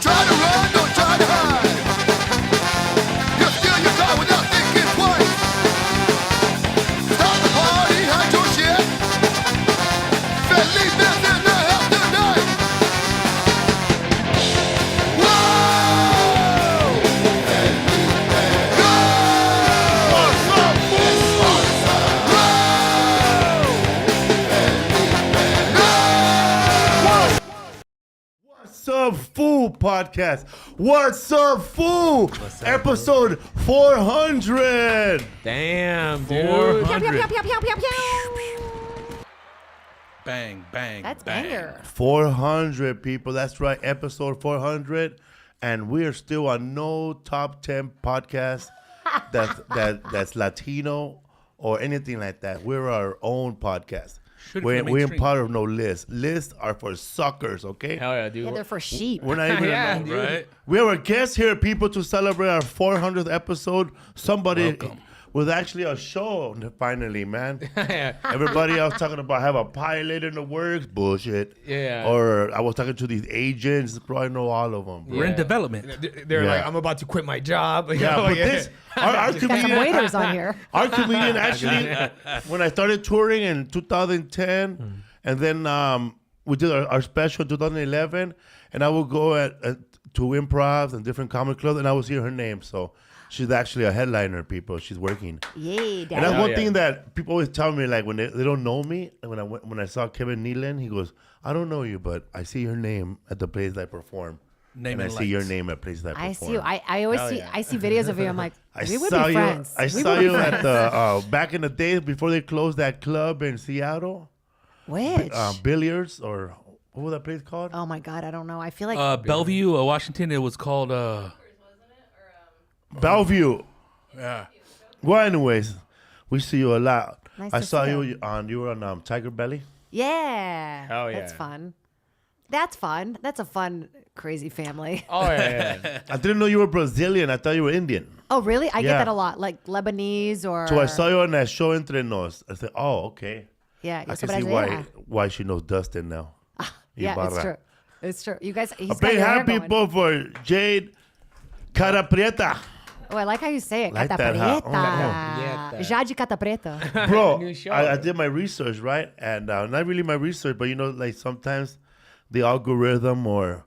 try to run, don't try to hide. You steal your car without thinking twice. Stop the party, hide your shit. Felipe's in the house tonight. Whoa! Go! What's up, Fool Podcast? What's up, Fool? Episode 400. Damn, dude. 400. Bang, bang, That's bang. banger. 400 people. That's right. Episode 400. And we are still on no top 10 podcast that's Latino or anything like that. We're our own podcast. We ain't part of no list. Lists are for suckers, okay? Hell yeah, dude. Yeah, they're for sheep. We're not even Yeah, a dude. right? We have a guest here, people, to celebrate our 400th episode. Somebody with actually a show, finally, man. Everybody else talking about have a pilot in the works. Bullshit. Yeah. Or I was talking to these agents. Probably know all of them. Bro. We're in development. They're Yeah. like, I'm about to quit my job. Yeah, but this, our Got some comedian, waiters on here. our comedian actually, when I started touring in 2010, and then we did our special in 2011, and I would go to improvs and different comedy clubs, and I would see her name. So she's actually a headliner, people. She's working. Yeah, And that's daddy. one thing that people always tell me, like when they don't know me. And when I saw Kevin Nealon, he goes, "I don't know you, but I see your name at the place I perform, Name and I and see your lights. name at places I perform." I see you. I always see. I see videos of you. I'm like, we would be friends. I We saw would be you at friends. the back in the days before they closed that club in Seattle, Which? Billiards, or what was that place called? Oh my God, I don't know. I feel like Bellevue, Washington. It was called. Bellevue. Yeah. Well, anyways, we see you a lot. Nice I to saw see you you. you were on Tiger Belly. yeah. Hell yeah. That's fun. That's fun. That's a fun, crazy family. Oh, yeah. I didn't know you were Brazilian. I thought you were Indian. Oh, really? I Yeah. get that a lot. Like Lebanese or. So I saw you on that show Entre Nos. I said, "Oh, okay." Yeah. I yo soy can see brasileña. why she knows Dustin now. Yeah, it's Ibarra. true. It's true. You guys, he's A got big your hair happy going. people for Jade Catta-Preta. Oh, I like how you say it. Like that, huh? Catta-Preta. Catta-Preta. Jade Catta-Preta. Bro, New show. I did my research, right? And not really my research, but you know, like sometimes the algorithm or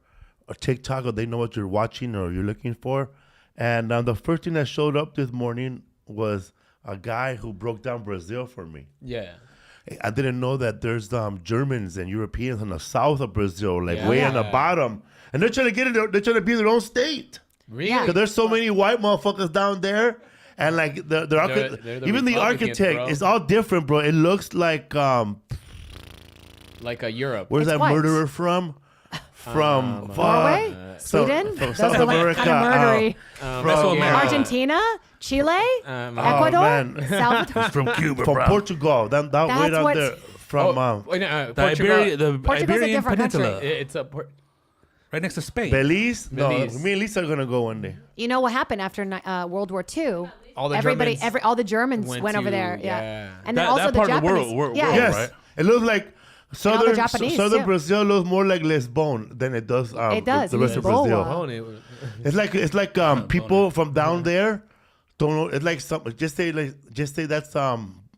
TikTok, or they know what you're watching or you're looking for. And the first thing that showed up this morning was a guy who broke down Brazil for me. Yeah. I didn't know that there's Germans and Europeans in the south of Brazil, like Yeah. way on the bottom. And they're trying to get it, they're trying to be their own state. Really? Yeah. Because there's so many white motherfuckers down there. And like they're the even the Republicans, architect bro. is all different, bro. It looks like Like a Europe. where's It's that white. murderer from? From Norway? so- Sweden? from Those South are like America. kind of murdery. Mesoamerica. Argentina? Chile? Ecuador? man. South? From Cuba, From bro. Portugal. That way That's down what- there. From The Portugal. Portugal's a Iberian different Peninsula. country. It's a Right next to Spain. Belize. No, Belize. me and Lisa are gonna go one day. You know what happened after World War II? All the Everybody, Germans all the Germans went went over to- there. Yeah. yeah. And then That- also that the part of the Japanese. world, yeah. Yes. right? It looks like southern Japanese, southern yeah. Brazil looks more like Lisbon than it does. It does, The rest of Lisboa. Brazil. It's like people from down there don't know. It's like some just say that's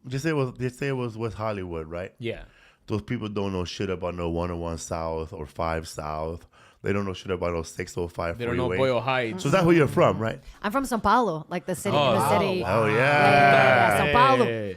just say it was West Hollywood, right? Yeah. Those people don't know shit about no 101 South or 5 South. They don't know shit about no 605 They don't know freeway. Boyle Heights. So that's where you're from, right? I'm from Sao Paulo, like the city in the city. Oh yeah. Yeah, Sao Paulo. Hey.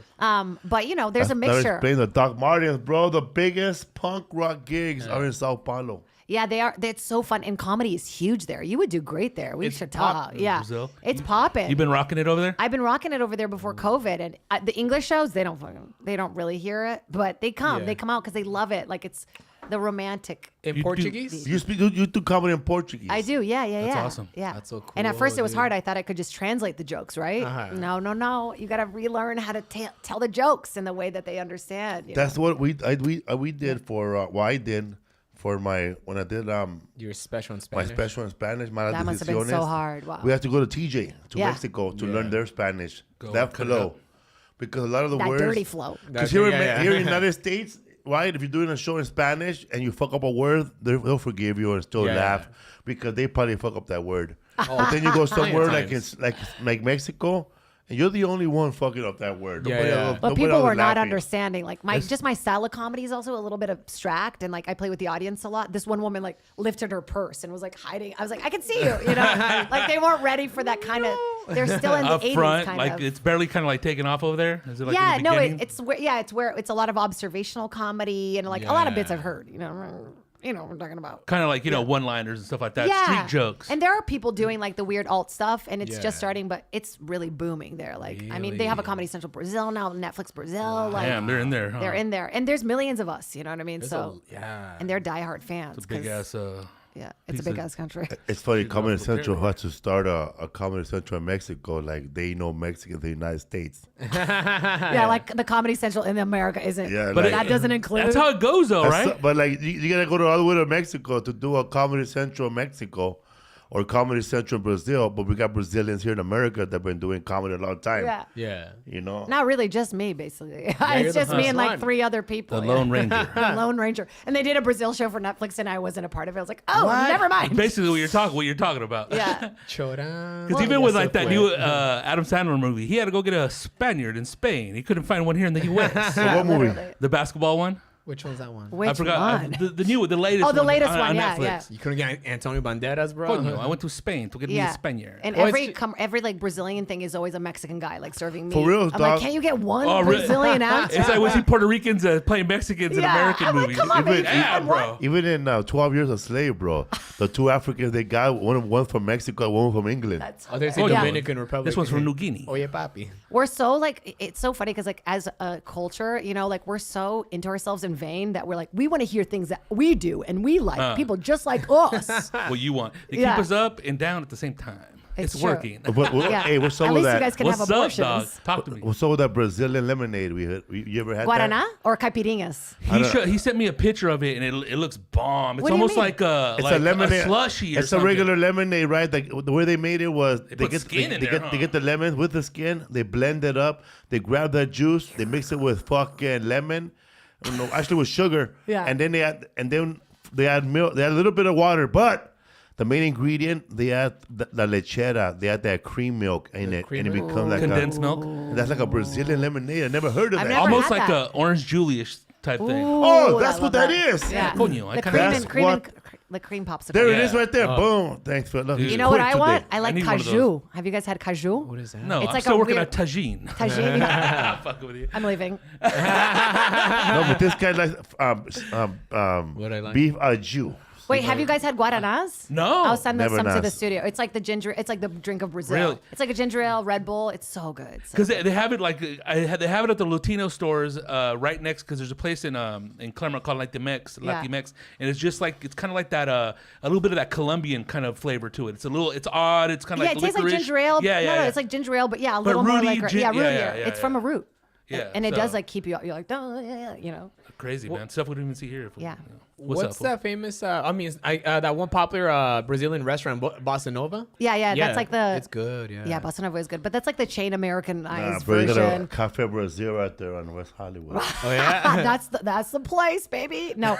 But you know, there's a That mixture. explains the Doc Martens, bro. The biggest punk rock gigs are in Sao Paulo. Yeah, they are. It's so fun, and comedy is huge there. You would do great there. We It's should pop talk. in Yeah, Brazil. it's popping. You've been rocking it over there? I've been rocking it over there before COVID, and the English shows they don't really hear it, but they come. Yeah. They come out because they love it. Like it's the romantic. In Portuguese? You do comedy in Portuguese. I do. Yeah. That's awesome. Yeah. That's so And at cool, first it was dude. hard. I thought I could just translate the jokes, right? Uh-huh. No. You got to relearn how to tell the jokes in the way that they understand. You That's know? what we did for I did for when I did Your special in my Spanish? special in Spanish. Malas That must have been so Decisiones. hard. Wow. We had to go to TJ to Yeah. Mexico to Yeah. learn their Spanish. Go That cut it flow, up. because a lot of the That words. dirty flow. Because here in the United States, right? If you're doing a show in Spanish and you fuck up a word, they'll forgive you and still laugh because they probably fuck up that word. But then you go somewhere like Mexico, and you're the only one fucking up that word. But people were not understanding. Like my salad comedy is also a little bit abstract, and like I play with the audience a lot. This one woman like lifted her purse and was like hiding. I was like, I can see you, you know, like they weren't ready for that kind of. They're still in the Up 80s front, kind like of. it's barely kind of like taking off over there. Is it like Yeah, in the no, beginning? it's where it's a lot of observational comedy and like a lot of bits I've heard. You know what we're talking about. Kind of like one-liners and stuff like that. Street jokes. And there are people doing like the weird alt stuff, and it's just starting, but it's really booming there. Like, I mean, they have a Comedy Central Brazil now, Netflix Brazil. Like, Damn, they're in there. Huh? they're in there, and there's millions of us. You know what I mean? Yeah. And they're diehard fans. It's a big ass. Yeah, it's a big ass country. It's funny. Comedy Central had to start a Comedy Central in Mexico. Like they know Mexicans in the United States. Yeah, like the Comedy Central in America isn't. Yeah, but like- that doesn't include. That's how it goes, though, right? But like you gotta go all the way to Mexico to do a Comedy Central Mexico or Comedy Central Brazil. But we got Brazilians here in America that've been doing comedy a long time. Yeah. Yeah. You know. Not really, just me, basically. you're It's the just me first and like one. 3 other people. The yeah. Lone Ranger. The Lone Ranger. And they did a Brazil show for Netflix, and I wasn't a part of it. I was like, oh, never mind. Basically, what you're talking about. Yeah. Choran. Because even with like that new Adam Sandler movie, he had to go get a Spaniard in Spain. He couldn't find one here in the U.S. So what movie? Literally. The basketball one. Which one's that one? Which I forgot. one? The latest. Oh, the latest on, one. on Yeah, Netflix. yeah. You couldn't get Antonio Banderas, bro. Coño, I went to Spain to get me a Spaniard. And Well, every like Brazilian thing is always a Mexican guy like serving me. For real, I'm dog. like, can't you get one Oh, really? Brazilian actor? It's like we see Puerto Ricans playing Mexicans in Yeah, American I'm like, movies. come on, Even- baby, yeah, come bro. on. Even in 12 Years a Slave, bro, the 2 Africans they got one from Mexico, one from England. That's Oh, there's Oh, the yeah. Dominican Republic. This one's from New Guinea. Oh, yeah, papi. We're so like it's so funny because like as a culture, you know, like we're so into ourselves in vain that we're like we want to hear things that we do and we like people just like us. What you want. They Yeah. keep us up and down at the same time. It's It's true. working. Yeah. Hey, what's up At with least that? you guys can What's have up, abortions. dog? Talk to me. What's up with that Brazilian lemonade? You ever had Guarana that? or caipirinhas? He sent me a picture of it, and it looks bomb. It's What do you almost mean? like a It's a lemonade. slushy or It's something. a regular lemonade, right? Like the way they made it was put skin in there, they get the lemon with the skin. They blend it up. They grab that juice. They mix it with fucking lemon. No, actually with sugar. Yeah. And then they add milk. They add a little bit of water, but the main ingredient they add the lechera. They add that cream milk in it, and it becomes like Condensed milk. That's like a Brazilian lemonade. I never heard of I've that. never Almost had like that. a orange Julius type thing. Oh, Ooh, that's I what love that is. Yeah. Coño, I The kinda- cream That's and cream what- and the cream popsicle. There it Yeah. is right there. Boom. Thanks for looking. You know what I want? I I like need one of those. caju. Have you guys had caju? What is that? No, It's I'm like still a working weird- at Tajin. Tagine. I'm fucking with you. I'm leaving. No, but this guy likes What I like? beef au jus. Wait, have you guys had guaranas? No. I'll send Never some to the nas. studio. It's like the ginger. It's like the drink of Brazil. Really? It's like a ginger ale, Red Bull. It's so good. So Because they have it like they have it at the Latino stores right next. Because there's a place in Claremont called like the Mex, Yeah. Latimex, and it's just like it's kind of like that a little bit of that Colombian kind of flavor to it. It's odd. It's kind of yeah, like it tastes like licorice. ginger ale. Yeah, no, it's like ginger ale, but yeah, a little more rooty like gin- rootier. yeah, It's from a root. Yeah, and it so- does like keep you. You're like, oh, yeah, you know. crazy, man. Stuff we don't even see here. Yeah. What's that famous? I mean, that one popular Brazilian restaurant, Bossa Nova. Yeah, that's like the. It's good. Yeah. Yeah, Bossa Nova is good, but that's like the chain Americanized Bro, you got a version. Cafe Brazil right there on West Hollywood. Oh yeah. that's the place, baby. No,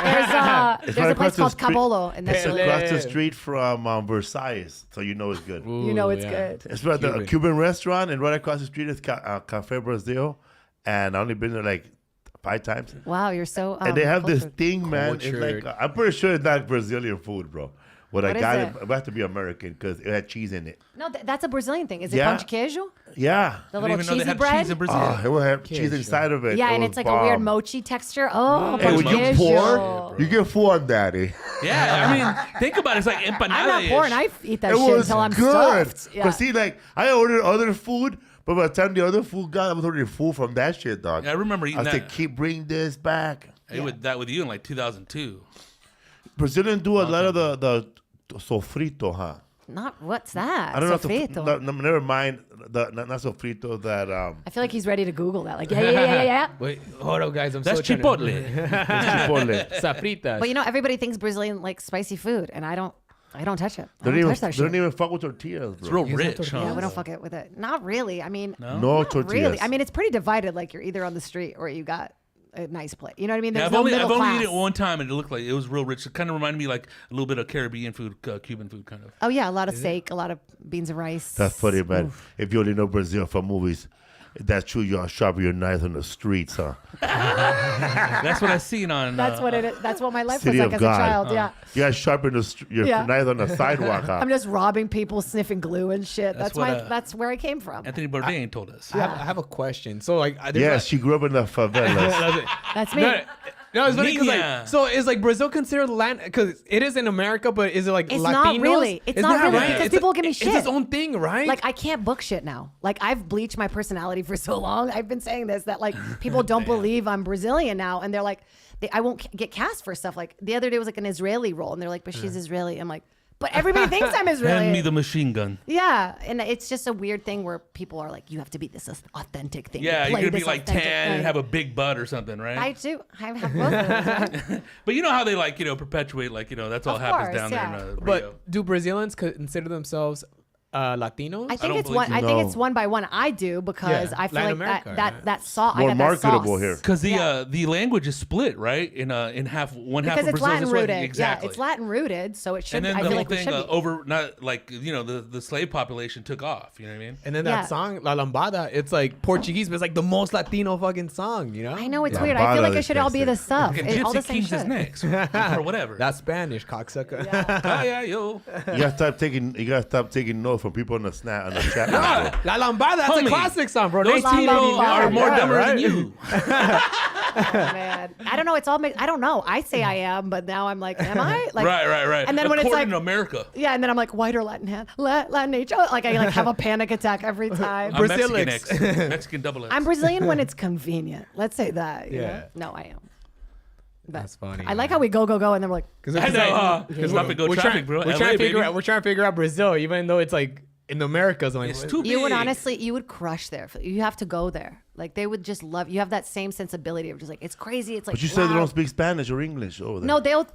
there's a place called Cabolo, and that's It's really, across the street from Versailles, so you know it's good. you know it's yeah. good. It's right there, a Cuban restaurant, and right across the street is Cafe Brazil, and I've only been there like 5 times. Wow, you're so. And they have this cultured. thing, man. It's Cultured. like I'm pretty sure it's not Brazilian food, bro. What I What is got it? it has to be American because it had cheese in it. No, that's a Brazilian thing. Is it Yeah. pão de queijo? Yeah. The I didn't little even know they cheesy had bread. cheese in Brazil. Oh, it will have cheese inside of it. Yeah, It and was it's like a weird bomb. mochi texture. Oh, Hey, pão when de you queijo. pour, you get full on daddy. Yeah, I mean, think about it. It's like empanada. I'm not pouring. I eat that It shit was until I'm good. stuffed. Yeah. But see, like, I ordered other food, but by the time the other food got, I was ordering food from that shit, dog. Yeah, I remember eating I said, that. keep bringing this back. I ate that with you in like 2002. Brazilians do a lot of the sofrito, huh? Not what's that? I don't know. Sofrito. No, never mind. Not sofrito. That I feel like he's ready to Google that. Like, yeah. Wait, hold on, guys. I'm That's so trying chipotle. chipotle. Safritas. But you know, everybody thinks Brazilian like spicy food, and I don't touch it. I They don't don't touch that they shit. don't even fuck with tortillas, It's bro. real rich, huh? Yeah, we don't fuck it with it. Not really. I mean, No not tortillas. really. I mean, it's pretty divided. Like you're either on the street or you got a nice plate. You know what I mean? Yeah, There's no middle I've only class. eaten it one time, and it looked like it was real rich. It kind of reminded me like a little bit of Caribbean food, Cuban food, kind of. Oh yeah, a lot of steak, a lot of beans and rice. That's funny, man. If you only know Brazil from movies, that's true. You're sharpening your knife on the streets, huh? That's what I seen on. That's what it is. That's what my life City was of like as God. a child. Yeah. You guys sharpen your Yeah. knife on the sidewalk, huh? I'm just robbing people, sniffing glue and shit. That's That's where I came from. Anthony Bourdain told us. I have a question. So like, Yes, she grew up in the favelas. That's me. No, it's funny because Niña. like, so is like Brazil considered land? Because it is in America, but is it like It's Latinos? not really. It's not really because It's people give me It's shit. its own thing, right? Like I can't book shit now. Like I've bleached my personality for so long. I've been saying this that like people don't believe I'm Brazilian now, and they're like, I won't get cast for stuff. Like the other day was like an Israeli role, and they're like, but she's Israeli. I'm like, but everybody thinks I'm Israeli. Hand me the machine gun. Yeah, and it's just a weird thing where people are like, you have to be this authentic thing. Yeah, play you're gonna be this like authentic 10 and thing. have a big butt or something, right? I do. I have both of those. Right? But you know how they like, perpetuate, like, that's all Of happens course, down there in yeah. Rio. but do Brazilians consider themselves Latinos? I think don't it's one. believe I think No. it's one by one. I do because Yeah, I feel Latin like America, that right? that sauce. More I got that marketable sauce. here. Because Yeah. the language is split, right? In half, one half Because of it's Brazil Latin is right. rooted. Exactly. Yeah, it's Latin rooted, so it should. And then I the feel whole like we thing should be. over, not like, the slave population took off. You know what I mean? And then Yeah. that song La Lambada, it's like Portuguese, but it's like the most Latino fucking song. You know? I know it's Yeah. weird. I feel like Lambada it should all be the is stuff. And All the Gypsy same Kings is shit. next, or whatever. That's Spanish, cocksucker. Ah, yeah, yo. You gotta stop taking notes from people on the snap on the chat. La line, bro. Lambada, that's Homie, a classic song, bro. Those 1989. people are more Yeah, dumber right? than you. Man, I don't know. It's all. I don't know. I say I am, but now I'm like, am I? Like, Right. And then when it's According like to America. yeah, and then I'm like white or Latin, Latin H. Oh, like I like have a panic attack every time. I'm Mexican Brazilics. X. Mexican double X. I'm Brazilian when it's convenient. Let's say that. You Yeah. know? No, I am. But That's funny, I like man. how we go, and then we're like, I know. Because Stop and go traffic, bro. We're LA, trying to figure baby. out. We're trying to figure out Brazil, even though it's like in the Americas. Like, It's too you would big. honestly, you would crush there. You have to go there. Like they would just love. You have that same sensibility of just like it's crazy. It's like. But you said they loud. don't speak Spanish or English over there. No, they'll.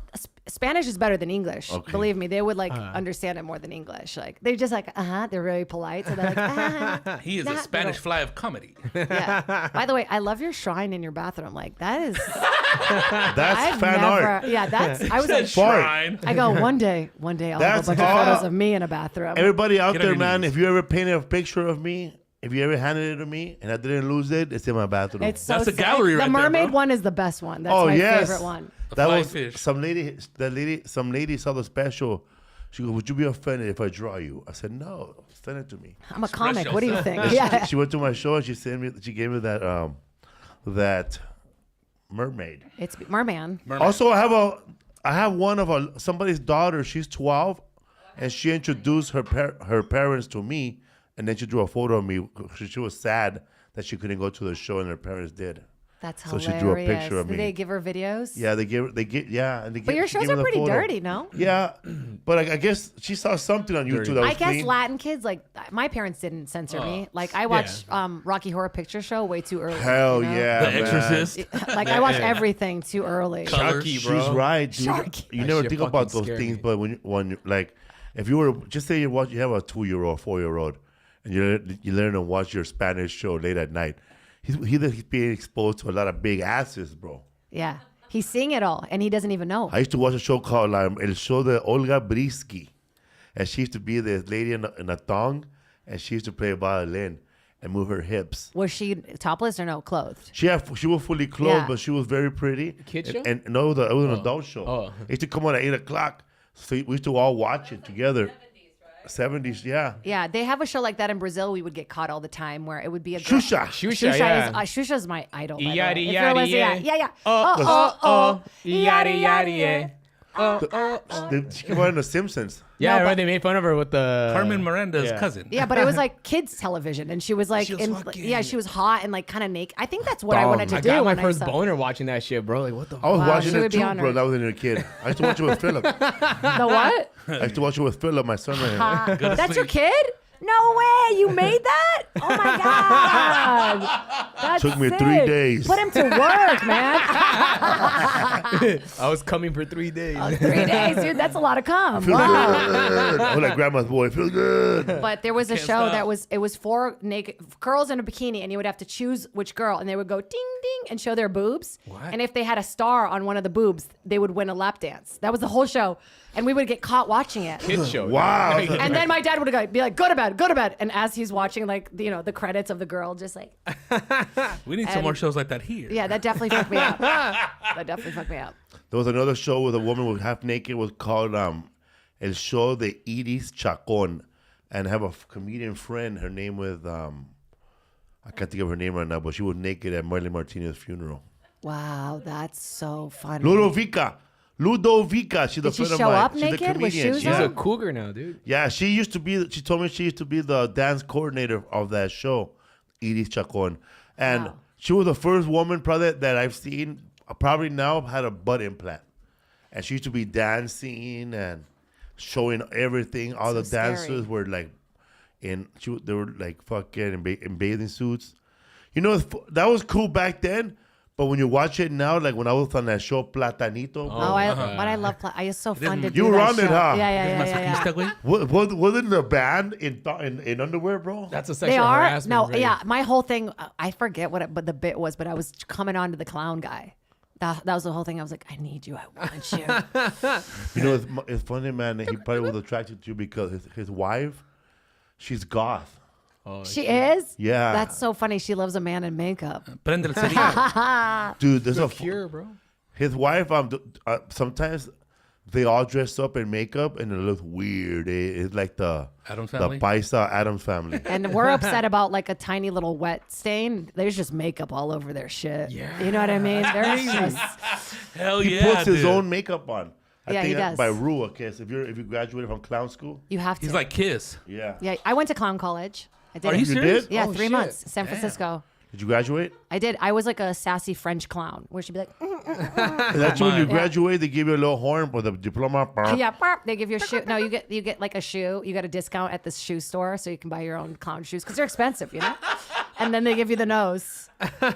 Spanish is better than English. Okay. Believe me, they would like understand it more than English. Like they just like they're very polite. So they're like He is a Nah, Spanish they fly of comedy. yeah. By the way, I love your shrine in your bathroom. Like that is. That's I've fan never. art. Yeah, that's. I was like. Shrine. I go one day I'll have That's a bunch of all. photos of me in a bathroom. Everybody out Get on there, your man, knees. if you ever painted a picture of me, if you ever handed it to me and I didn't lose it, it's in my bathroom. It's so That's a sick. gallery The right there, mermaid bro. one is the best one. That's Oh, my yes. favorite one. That flying was fish. some lady saw the special. She goes, "Would you be offended if I draw you?" I said, "No, send it to me." I'm a comic. What do you yourself. think? Yeah. She went to my show and she gave me that mermaid. It's Merman. Also, I have one of somebody's daughter. She's 12, and she introduced her parents to me, and then she drew a photo of me. She was sad that she couldn't go to the show, and her parents did. That's So hilarious. she drew a picture of Did me. they give her videos? Yeah, and But your shows are pretty dirty, no? Yeah, but I guess she saw something on YouTube that was I guess clean. Latin kids, like my parents didn't censor me. Like I watched Rocky Horror Picture Show way too early. Hell you know? yeah, The man. Exorcist. Like I watched everything too early. Colors. Sharky, She's bro. right, dude. Sharky. You That never shit think about fucking those scared things, me. but when you like, if you were just say you have a 2-year-old, 4-year-old, and you learn to watch your Spanish show late at night, he's being exposed to a lot of big asses, bro. Yeah. He's seeing it all and he doesn't even know. I used to watch a show called El Show de Olga Brisky, and she used to be this lady in a thong, and she used to play violin and move her hips. Was she topless or no clothed? She was fully clothed, Yeah. but she was very pretty. Kid show? And no, it was an adult show. Oh. It used to come on at 8:00, so we used to all watch it together. 70s, yeah. Yeah, they have a show like that in Brazil. We would get caught all the time where it would be a girl. Shusha. Shusha, yeah. Shusha's my idol. by the way. Yada, If you're yada, listening, yeah. yeah. Oh, yada, yada, yeah. She came out in The Simpsons. Yeah, No, right. but- They made fun of her with the Carmen Miranda's yeah. cousin. Yeah, but it was like kids television, and she was like, She was fucking- she was hot and like kind of naked. I think that's what I wanted to I do. got my when first I saw. boner watching that shit, bro. Like, what the? I was Wow, watching she it would be too, honored. bro. That was when I was a kid. I used to watch it with Philip. The what? I used to watch it with Philip, my son right here. That's your kid? No way, you made that? Oh my god, that's Took me sick. 3 days. Put him to work, man. I was coming for 3 days. 3 days, dude. That's a lot of cum. Feels Wow. good. Oh, like grandma's boy. Feels good. But there was a Can't show stop. that was 4 naked girls in a bikini, and you would have to choose which girl, and they would go ding ding and show their boobs. What? And if they had a star on one of the boobs, they would win a lap dance. That was the whole show, and we would get caught watching it. Kids show. Wow. And then my dad would be like, go to bed, go to bed. And as he's watching, like, the credits of the girl, just like, We need some more shows like that here. yeah, that definitely fucked me up. That definitely fucked me up. There was another show with a woman was half naked. Was called El Show de Iris Chacon, and I have a comedian friend. Her name was I can't think of her name right now, but she was naked at Marley Martinez's funeral. Wow, that's so funny. Ludovica. She's a Did she friend of show mine. up She's a naked with comedian. shoes She's on? a cougar now, dude. Yeah, she used to be. She told me she used to be the dance coordinator of that show, Iris Chacon, and Wow. she was the first woman probably that I've seen. Probably now had a butt implant, and she used to be dancing and showing everything. All So the dancers scary. were like they were like fucking in bathing suits. You know, that was cool back then. But when you watch it now, like when I was on that show Platanito, But I love. I it's so fun to do. You were that on it, show. huh? Yeah. Masajista, güey. wasn't the band in underwear, bro? That's a They sexual are. harassment. No, right? yeah. My whole thing. I forget what the bit was, but I was coming on to the clown guy. That was the whole thing. I was like, I need you. I want you. You know, it's funny, man. That he probably was attracted to you because his wife, she's goth. She is. Yeah. That's so funny. She loves a man in makeup. Prende el cerillo. Dude, there's a Cure, bro. his wife. Sometimes they all dress up in makeup and it looks weird. It's like the Addams Family? Paisa Adams family. And we're upset about like a tiny little wet stain. There's just makeup all over their shit. Yeah. You know what I mean? There's just. Hell He yeah, puts his dude. own makeup on. I Yeah, he think does. by rule, I guess. If you graduated from clown school, You have to. He's like Kiss. yeah. Yeah, I went to clown college. I did. Are you serious? did? Yeah, Oh, 3 shit. months. San Francisco. Did you graduate? I did. I was like a sassy French clown where she'd be like, That's when you my. graduate, they give you a little horn with a diploma. yeah, burp. They give you a shoe. No, you get like a shoe. You get a discount at the shoe store so you can buy your own clown shoes because they're expensive, you know? And then they give you the nose,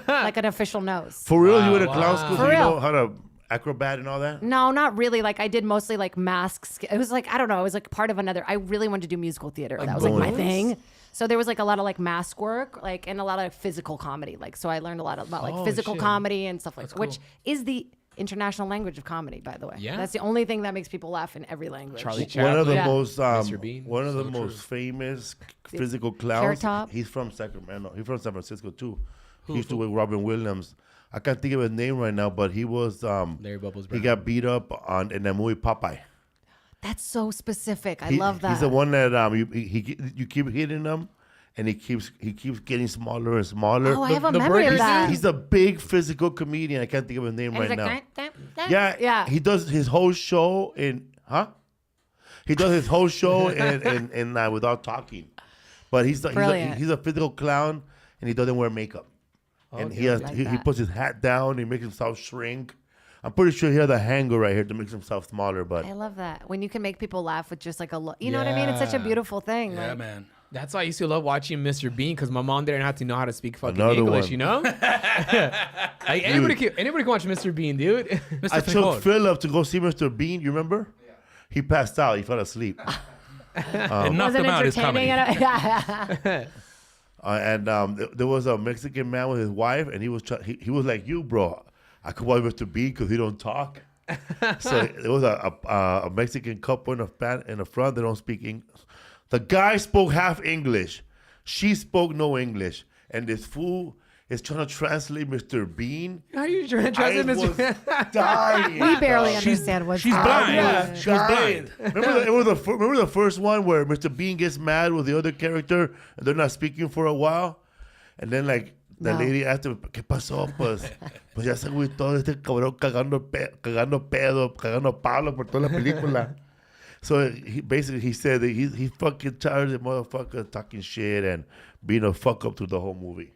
like an official nose. For real, you went to clown school, For so you real. know how to acrobat and all that? No, not really. Like I did mostly like masks. It was like, I don't know. It was like part of another. I really wanted to do musical theater. That was like my bonus. thing. So there was like a lot of like mask work, like, and a lot of physical comedy. Like, so I learned a lot about like Oh, physical shit. comedy and stuff like that, cool. which is the international language of comedy, by the way. Yeah. That's the only thing that makes people laugh in every language. Charlie One of the Chaplin. Yeah. most Mr. Bean. one of the So most true. famous physical Carrot clowns. Top. He's from Sacramento. He's from San Francisco too. He used to work with Robin Williams. I can't think of his name right now, but he was Larry Bubbles he Brown. got beat up in that movie Popeye. That's so specific. I He- love that. He's the one that you keep hitting him, and he keeps getting smaller and smaller. Oh, I have a the memory of burgers that. He's a big physical comedian. I can't think of his name And he's right like, now. "Dun, dun, dun." Yeah, Yeah. He does his whole show He does his whole show in without talking, but he's Brilliant. a physical clown, and he doesn't wear makeup, and he like he that. puts his hat down. He makes himself shrink. I'm pretty sure he has a hanger right here to make himself smaller, but I love that. When you can make people laugh with just like a look. You know what I mean? It's such a Yeah. beautiful thing. Yeah, like, man. That's why I used to love watching Mr. Bean because my mom didn't have to know how to speak fucking Another English, one. you know? Like anybody can watch Mr. Bean, dude. Mr. I Frijol. took Philip to go see Mr. Bean. You remember? Yeah. He passed out. He fell asleep. It knocked wasn't him out his entertaining. comedy. There was a Mexican man with his wife, and he was like you, bro. I could watch Mr. Bean because he don't talk. So there was a Mexican couple in the front. They don't speak English. The guy spoke half English. She spoke no English, and this fool is trying to translate Mr. Bean. How are you trying to I translate was Mr. dying. we barely dog. understand what's she's blind. Yeah, She was blind. Remember the first one where Mr. Bean gets mad with the other character and they're not speaking for a while, and then like the No. lady asked him, ¿Qué pasó? Pues ya se agüitó este cabrón cagando palo por toda la película. So he said that he fucking tired of the motherfucker talking shit and being a fuck up through the whole movie.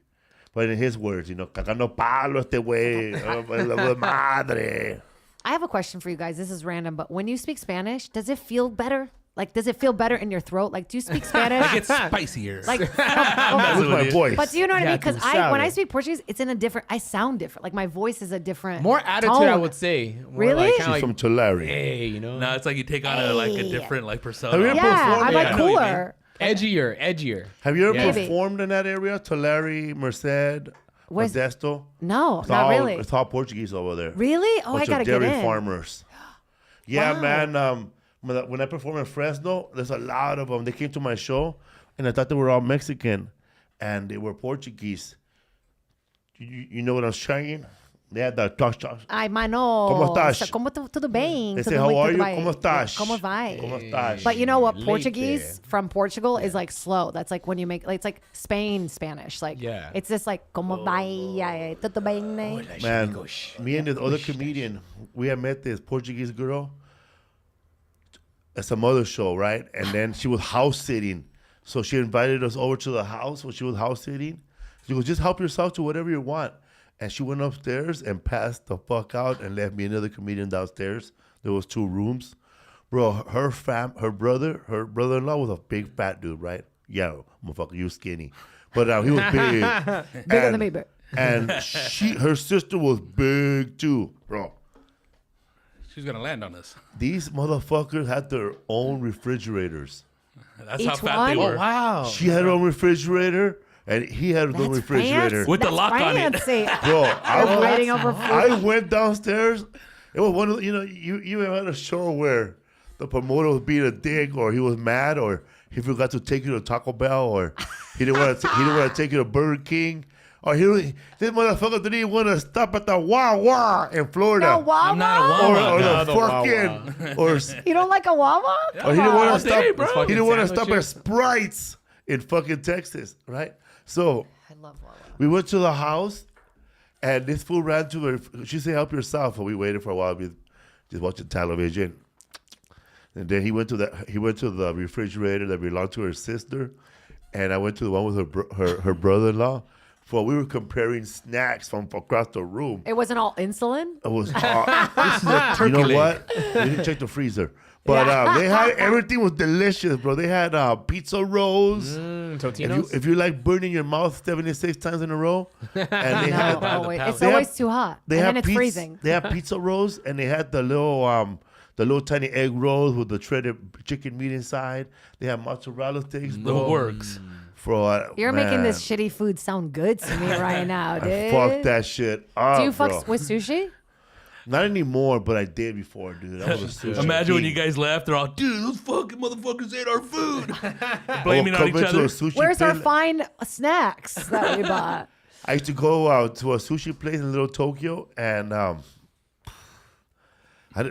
But in his words, cagando palo este güey, madre. I have a question for you guys. This is random, but when you speak Spanish, does it feel better? Like, does it feel better in your throat? Like, do you speak Spanish? Like it's spicier. Like, With my voice. but do you know what I Yeah, mean? Because tú when I sabes. speak Portuguese, it's in a different. I sound different. Like my voice is a different. More attitude, I tone. would say. More Really? Like, She's kinda like, from Tulare. hey, you know? no, it's like you take on a Hey. different like persona. Have you ever Yeah, performed? I'm Yeah, like I know what you cooler. Edgier. Have you ever Yeah. Maybe. performed in that area? Tulare, Merced, Where's- Modesto? No, It's not all, really. It's all Portuguese over there. Really? Oh, I Bunch gotta of get dairy in. farmers. Yeah, Wow. man. When I perform in Fresno, there's a lot of them. They came to my show, and I thought they were all Mexican, and they were Portuguese. You know what I'm saying? They had the talk. Ai, mano. Como estás? Tudo bem? They Tudo say, how bem, are tudo you? bem. Como estás? Como vai? Como estás? But you know what? Leite. Portuguese from Portugal is like slow. That's like when you make, like, it's like Spain Spanish. Like, Yeah. it's just like, como vai? Tudo bem, né? Man, me and this other comedian, we had met this Portuguese girl at some other show, right? And then she was house sitting. So she invited us over to the house when she was house sitting. She goes, just help yourself to whatever you want. And she went upstairs and passed the fuck out and left me another comedian downstairs. There was 2 rooms. Bro, her brother-in-law was a big fat dude, right? Yeah, motherfucker, you skinny. But he was big. Bigger than me, but. And her sister was big too, bro. She's gonna land on us. These motherfuckers had their own refrigerators. That's Each how fat one? they Oh, were. Wow. She had her own refrigerator, and he had his own That's refrigerator. fancy. With the That's lock on it. fancy. Bro, I'm waiting over food. I went downstairs. It was one of you ever had a show where the promoter was being a dick, or he was mad, or he forgot to take you to Taco Bell, or he didn't want to take you to Burger King. Or this motherfucker didn't even want to stop at the Wawa in Florida. No, Wawa? I'm not a Or, Wawa. or No, the the fucking, or You don't like a Wawa? Or he didn't want all to day, stop. bro. He didn't want to stop at Sandwiches. Sprites in fucking Texas, right? So I love Wawa. we went to the house, and this fool ran to her. She said, "Help yourself." And we waited for a while. We just watching television, and then he went to the refrigerator that belonged to her sister, and I went to the one with her brother-in-law. For we were comparing snacks from across the room. It wasn't all insulin? It was you know what? We didn't check the freezer. But they had everything was delicious, bro. They had pizza rolls. Totinos? If you like burning your mouth 76 times in a row, and they had Oh, wait. It's They always have- too hot. they And have then it's pizza, freezing. They have pizza rolls, and they had the little tiny egg rolls with the shredded chicken meat inside. They have mozzarella sticks, The bro. works. You're making this shitty food sound good to me right now, dude. Fuck that shit up, Do you bro. fuck with sushi? Not anymore, but I did before, dude. I was a sushi Imagine when king. you guys left, they're all, dude, those fucking motherfuckers ate our food. I Blaming would on come each into a other. sushi Where's our place. fine snacks that we bought? I used to go out to a sushi place in Little Tokyo, and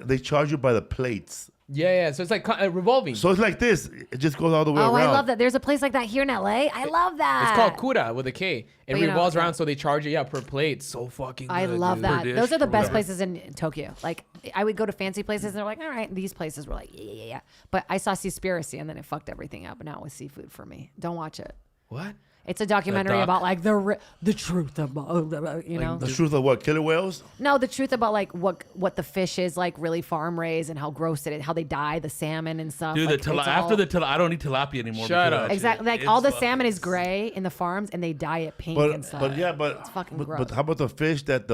they charge you by the plates. Yeah. So it's like revolving. So it's like this. It just goes all the way Oh, around. I love that. There's a place like that here in LA. I love that. It's called Kura with a K. It But you know, revolves yeah. around, so they charge you per plate. So fucking good. I love dude. that. Per dish, Those are the or best whatever. places in Tokyo. Like, I would go to fancy places and they're like, all right. These places were like, yeah. But I saw Seaspiracy and then it fucked everything up. And now it was seafood for me. Don't watch it. What? It's a documentary doc? about like the truth about, you know? The truth of what? Killer whales? No, the truth about like what the fish is like really farm raised and how gross it is, how they die, the salmon and stuff. Dude, like, it's after all- the tilapia, I don't eat tilapia anymore. Shut because of up. that shit. Exactly. Like It's all the fucking- salmon is gray in the farms and they dye it pink and stuff. But yeah, but It's fucking but gross. how about the fish that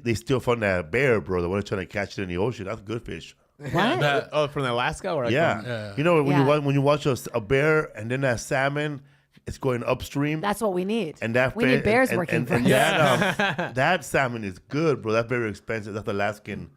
they steal from that bear, bro? The one that's trying to catch it in the ocean. That's good fish. What? Oh, from Alaska or like Yeah. from- You know when Yeah. you watch a bear and then that salmon, it's going upstream. That's what we need. And that we need fa- bears and- working and- for and us. that salmon is good, bro. That's very expensive. That's Alaskan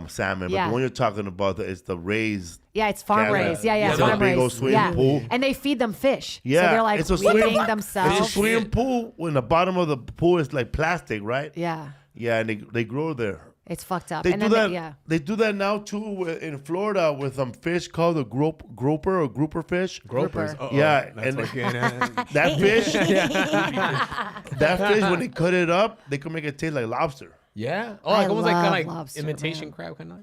salmon. But Yeah. the one you're talking about is the raised. Yeah, it's farm Canada. raised. Yeah, Yeah, farm the big old raised. swimming Yeah. pool. And they feed them fish. Yeah, So they're like it's a feeding swimming- themselves. It's a swimming pool. When the bottom of the pool is like plastic, right? Yeah. Yeah, and they grow there. It's fucked up. They and do then that. yeah. They do that now too in Florida with some fish called the grouper or grouper fish. Gropers. Grouper. Yeah, That's and fucking, that fish, that fish when they cut it up, they can make it taste like lobster. yeah. Oh, I like almost like kind love of like lobster, imitation man. crab kind of.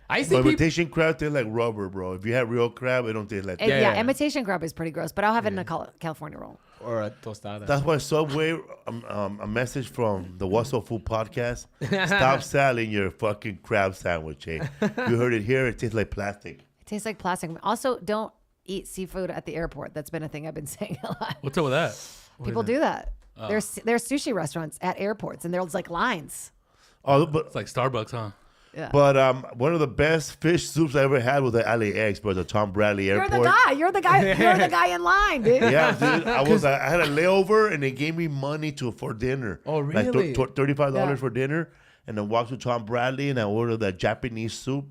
I see But people. imitation crab tastes like rubber, bro. If you have real crab, it don't taste like that. Yeah, yeah. imitation crab is pretty gross, but I'll have it in a California roll. Or a tostada. That's why Subway, a message from the What's Up Food podcast, stop selling your fucking crab sandwich, eh? You heard it here. It tastes like plastic. It Tastes like plastic. Also, don't eat seafood at the airport. That's been a thing I've been saying a lot. What's up with that? People do that. There's sushi restaurants at airports, and there's like lines. Oh, but It's like Starbucks, huh? Yeah. But one of the best fish soups I ever had was at LAX, bro, the Tom Bradley You're Airport. the guy. You're the guy. You're the guy in line, dude. Yeah, dude. I had a layover and they gave me money for dinner. Oh, Like really? $35 Yeah. for dinner, and then walked to Tom Bradley and I ordered that Japanese soup,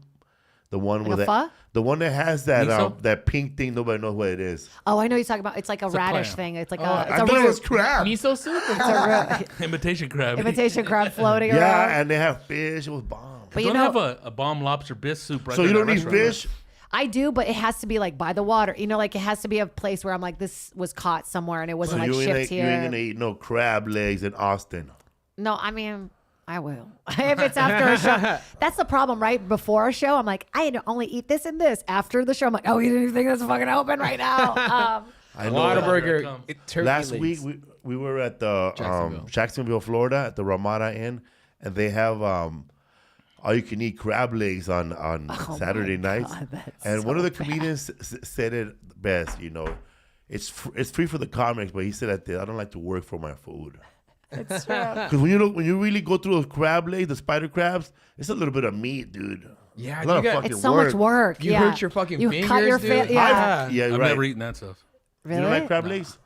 the one Like with a pho? the one that has that Miso? that pink thing. Nobody knows what it is. Oh, I know you're talking about. It's like a radish clam. thing. It's like Oh, a. It's I a thought it root. was crab. Miso soup? It's a root. Imitation crab. Imitation crab floating Yeah, around. and they have fish. It was bomb. But Don't you know, have a bomb lobster bisque soup right So there you in don't that eat restaurant, fish? I do, but it has to be like by the water. You know, like it has to be a place where I'm like, this was caught somewhere and it So wasn't like you shipped ain't here. gonna eat no crab legs in Austin. No, I mean, I will. If it's after a show. That's the problem, right? Before a show, I'm like, I only eat this and this. After the show, I'm like, oh, you didn't think that's fucking open right now? I know. Whataburger. come. Turkey Last legs. week we were at the Jacksonville. Jacksonville, Florida, at the Ramada Inn, and they have all you can eat crab legs on Saturday nights. God, that's and one so of the bad. comedians said it best. You know, it's free for the comics, but he said I don't like to work for my food. It's true. Because when you really go through those crab legs, the spider crabs, it's a little bit of meat, dude. Yeah, A lot you of got- fucking It's so much work. You yeah. hurt your fucking you fingers, cut your dude. Yeah. Yeah, I've right. never eaten that stuff. You Really? don't like crab legs?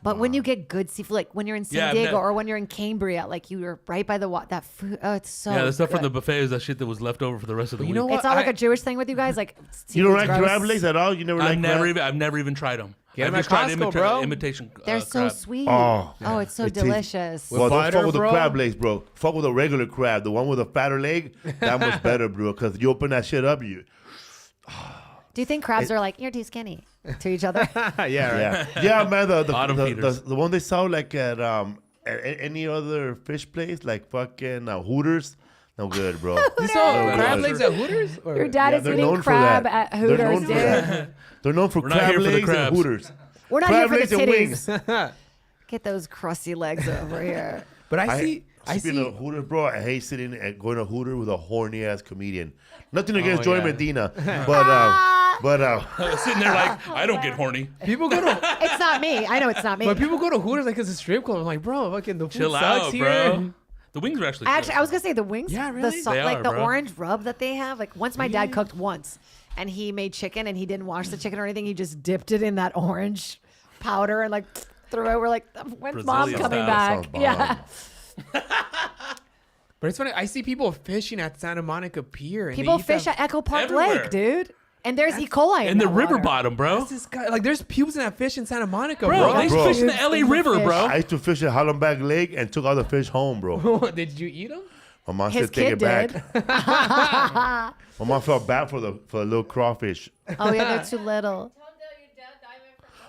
But when you get good seafood, like when you're in San Yeah, I've Diego never- or when you're in Cambria, like you were right by the water, that food, oh, it's so Yeah, the stuff from the good. buffet is that shit that was left over for the rest of the you week. know what? It's not like I- a Jewish thing with you guys. Like You don't seafood's like gross. crab legs at all? You never like crab? I've never even tried them. Get I've 'em just at tried Costco, bro. imitation They're so crab. sweet. Oh. Oh, it's so It tastes- delicious. Well, don't butter, fuck with the bro? crab legs, bro. Fuck with a regular crab. The one with a fatter leg, that one's better, bro. Because you open that shit up, you. Do you think crabs are like, you're too skinny to each other? yeah, right. Yeah, man. Bottom feeders. The one they sell like at any other fish place, like fucking Hooters. No good, bro. You saw No crab good. legs at Hooters? Or- Your dad Yeah, is they're eating known for crab that. at They're Hooters, known for dude. that. They're known for We're not crab here for the legs and crabs. Hooters. We're not Crab here legs for the and titties. wings. Get those crusty legs over here. But I see. Speaking of Hooters, bro, I hate sitting and going to Hooters with a horny ass comedian. Nothing against Oh, Joy yeah. Medina, but Sitting there like, I don't get horny. people go to. It's not me. I know it's not me. But people go to Hooters like it's a strip club. I'm like, bro, fucking the food Chill sucks out, here. bro. The wings are actually Actually, good. I was gonna say the wings. Yeah, really? The They like are, the bro. orange rub that they have. Like once my dad cooked once, and he made chicken, and he didn't wash the chicken or anything. He just dipped it in that orange powder and like threw it. We're like, when's mom Brazilian coming style. back? Sounds Yeah. But it's funny. I see people fishing at Santa Monica Pier. And People they eat fish that- at Echo Park Everywhere. Lake, dude. And there's E. coli in the that river water. bottom, bro. What's this guy? Like, there's pubes in that fish in Santa Monica, Bro, bro. they Bro. fish in the LA River, bro. I used to fish at Hollenbach Lake and took all the fish home, bro. Did you eat them? My mom His said take it kid back. did. My mom felt bad for the little crawfish. Oh yeah, they're too little.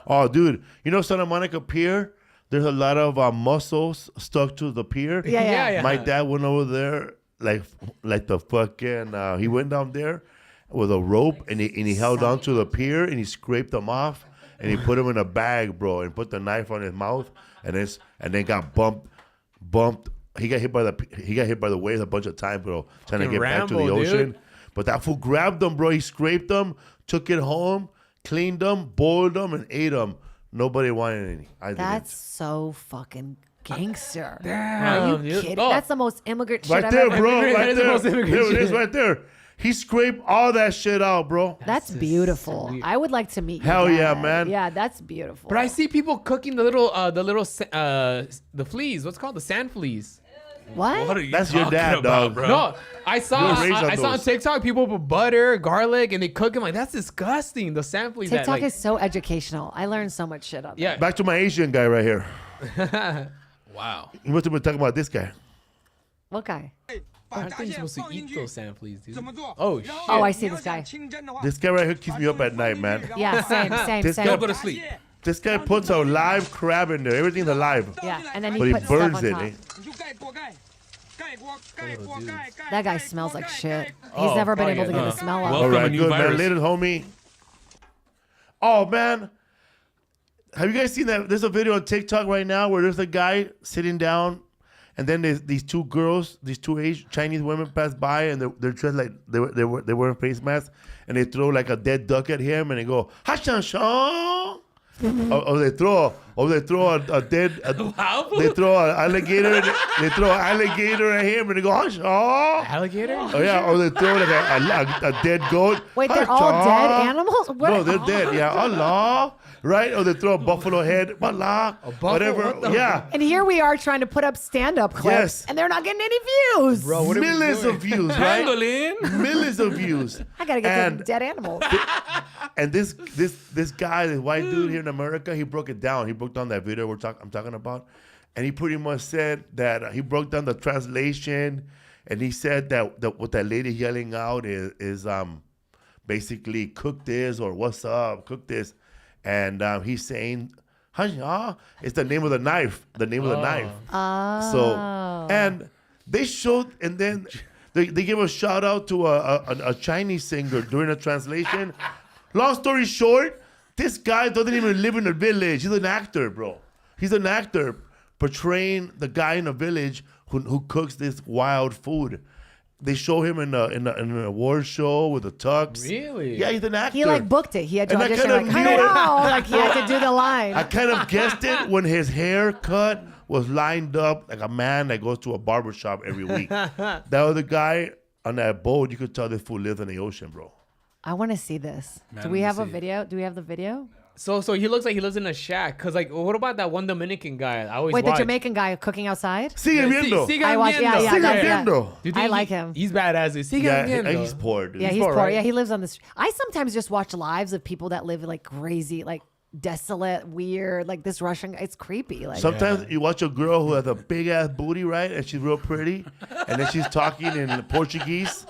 Oh, dude, you know Santa Monica Pier? There's a lot of mussels stuck to the pier. Yeah. My dad went over there like the fucking. He went down there with a rope and he held on to the pier and he scraped them off and he put them in a bag, bro, and put the knife on his mouth and then got bumped. He got hit by the waves a bunch of times, bro, trying to Fucking get back to the Rambo, ocean. dude. But that fool grabbed them, bro. He scraped them, took it home, cleaned them, boiled them, and ate them. Nobody wanted any. I didn't. That's so fucking gangster. Damn, Are you dude. kidding? Oh. That's the most immigrant shit Right I've there, ever. bro. That Right is the there. most immigrant There it is, shit. right there. He scraped all that shit out, bro. That's beautiful. sweet. I would like to meet you. Hell yeah, Dad. man. Yeah, that's beautiful. But I see people cooking the fleas. What's it called? The sand fleas. What? What are you That's your talking dad, about, dog. bro? No, I saw You were raised on I saw on those. TikTok people put butter, garlic, and they cook them like that's disgusting. The sand fleas. TikTok that, like, is so educational. I learned so much shit on yeah. Back to my Asian guy right here. Wow. You must have been talking about this guy. What guy? I don't think you're supposed to eat those sand fleas, dude. 怎么做？ Oh shit. Oh, I see this guy. This guy right here keeps me up at night, man. Yeah, same. This Don't guy- go to sleep. This guy puts a live crab in there. Everything's alive. Yeah, and then But he he puts stuff burns on it. top. eh? 你就盖锅盖，盖锅盖锅盖盖。 That guy smells like shit. He's Oh, never been fuck able to yeah. get the smell Well- out. All Welcome, a right, new good, man. virus. Later, homie. Oh, man. Have you guys seen that? There's a video on TikTok right now where there's a guy sitting down And then these two girls, these two Chinese women pass by, and they're dressed like they wearing face masks, and they throw like a dead duck at him, and they go ha shan shan. Or they throw a dead. They throw an alligator. They throw an alligator at him, and they go hush. Alligator? Oh yeah. Or they throw like a dead goat. Wait, they're all dead animals? What? No, they're dead. Yeah, Allah. Right? Or they throw a buffalo head. Allah. Whatever. Yeah. And here we are trying to put up stand-up clips, Yes. and they're not getting any views. Bro, what are we Millions doing? of views, right? Pangolin. Millions of views. I gotta get And- the dead animals. And this guy, this white dude here in America, he broke it down. He broke down that video I'm talking about, and he pretty much said that he broke down the translation, and he said that what that lady yelling out is basically cook this or what's up, cook this, and he's saying, it's the name of the knife, the name of the knife. So and they showed, and then they give a shout out to a Chinese singer during a translation. Long story short, this guy doesn't even live in a village. He's an actor, bro. He's an actor portraying the guy in a village who cooks this wild food. They show him in an award show with a tux. Really? Yeah, he's an actor. He like booked it. He had to And I audition. kinda Like, I knew don't it. know. Like he had to do the line. I kind of guessed it when his haircut was lined up like a man that goes to a barber shop every week. That other guy on that boat, you could tell this fool lives in the ocean, bro. I want to see this. Do we have a video? Do we have the video? So he looks like he lives in a shack. Cause like, what about that one Dominican guy? I always Wait, watch. the Jamaican guy cooking outside? Sigue viendo. Sigue I watch- yeah, viendo. yeah, Sigue yeah, yeah. viendo. Dude, I like him. He's badass. Dude. Sigue Yeah, viendo. he's poor, dude. Yeah, he's poor, poor. right? Yeah, he lives on the street. I sometimes just watch lives of people that live like crazy, like desolate, weird, like this Russian guy. It's creepy. Like Sometimes you watch a girl who has a big ass booty, right? And she's real pretty. And then she's talking in Portuguese.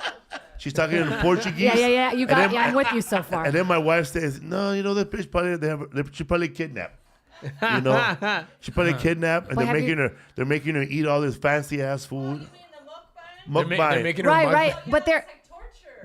She's talking in Portuguese. yeah. You And got. then- Yeah, I'm with you so far. And then my wife says, "No, you know that bitch she probably kidnapped. You know, she probably kidnapped, and But they're have you- making her eat all this fancy ass food. They're Mukbang. making her Right, mug- right.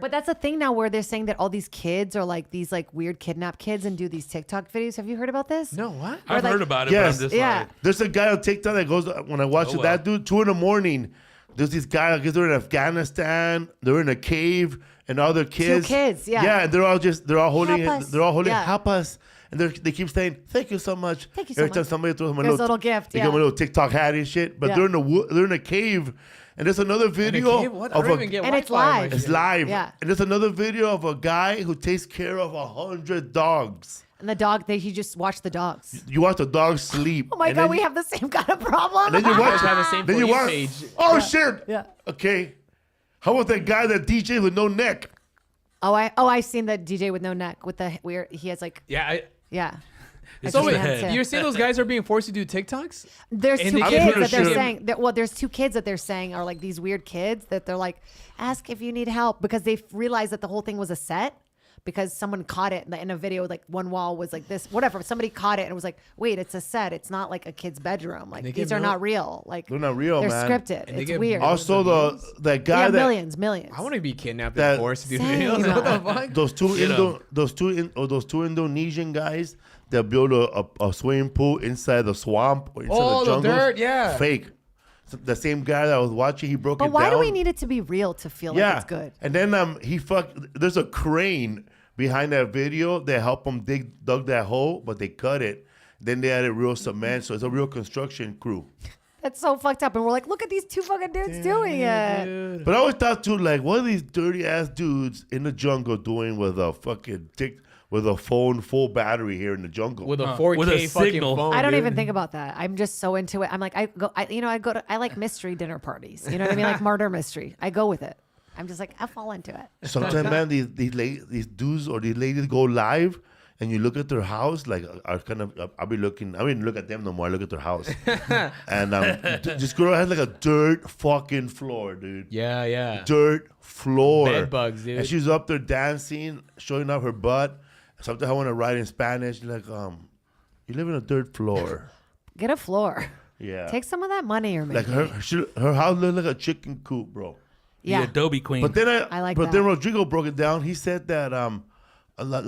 But that's the thing now where they're saying that all these kids are like these like weird kidnapped kids and do these TikTok videos. Have you heard about this? No, what? I've like- heard about it, Yes. but I'm just Yeah. like, There's a guy on TikTok that goes, when I watch Oh, that well. dude, 2 a.m, there's this guy, I guess they're in Afghanistan, they're in a cave, and all their kids. kids, yeah. Yeah, and they're all holding Help us. it, Yeah. help us. And they keep saying, thank you so much. Thank you so Every time much. somebody throws them a Here's little, a little gift, they give them a yeah. little TikTok hat and shit. But Yeah. they're in a cave, and there's another video What? I of don't a, even get And it's Wi-Fi in live. my it's shit. live. Yeah. And there's another video of a guy who takes care of 100 dogs. And the dog, he just watched the dogs. You watch the dogs sleep. Oh my and God, then we you- have the same kind of problem. And then you watch. guys have the same then you For You watch. page. Oh shit. Yeah. Okay. How about that guy that DJ with no neck? I've seen the DJ with no neck with the weird. He has like Yeah. yeah. It's So just wait, the head. you're saying those guys are being forced to do TikToks? There's And two they kids give that they're shit. saying that. Well, there's two kids that they're saying are like these weird kids that they're like, ask if you need help because they realized that the whole thing was a set because someone caught it in a video. Like one wall was like this, whatever. Somebody caught it and was like, wait, it's a set. It's not like a kid's bedroom. Like they these get are not real. Like They're not real, They're man. scripted. And they It's get weird. Also, that guy yeah, that millions. I want to be kidnapped That- and forced to do Same. videos. What the fuck? those two Indonesian guys that build a swimming pool inside the swamp or inside Oh, the the jungle. dirt, yeah. Fake. So the same guy that I was watching, he broke it But down. why do we need it to be real to feel like it's good? And then there's a crane behind that video that helped him dug that hole, but they cut it. Then they added real cement, so it's a real construction crew. That's so fucked up. And we're like, look at these two fucking dudes doing it. But I always thought too, like, what are these dirty ass dudes in the jungle doing with a fucking with a phone full battery here in the jungle? With a 4K with a fucking signal. phone. I don't dude. even think about that. I'm just so into it. I'm like, I like mystery dinner parties. You know what I mean? Like murder mystery. I go with it. I'm just like, I fall into it. Sometimes, man, these dudes or these ladies go live, and you look at their house. Like, I mean, look at them no more. I look at their house, and this girl has like a dirt fucking floor, dude. Yeah, yeah. Dirt floor. Bed bugs, dude. And she's up there dancing, showing off her butt. Sometimes I want to write in Spanish, like, you live in a dirt floor. Get a floor. Yeah. Take some of that money or Like maybe. her house looks like a chicken coop, bro. The Yeah. Adobe Queen. But then I like then that. Rodrigo broke it down. He said that a lot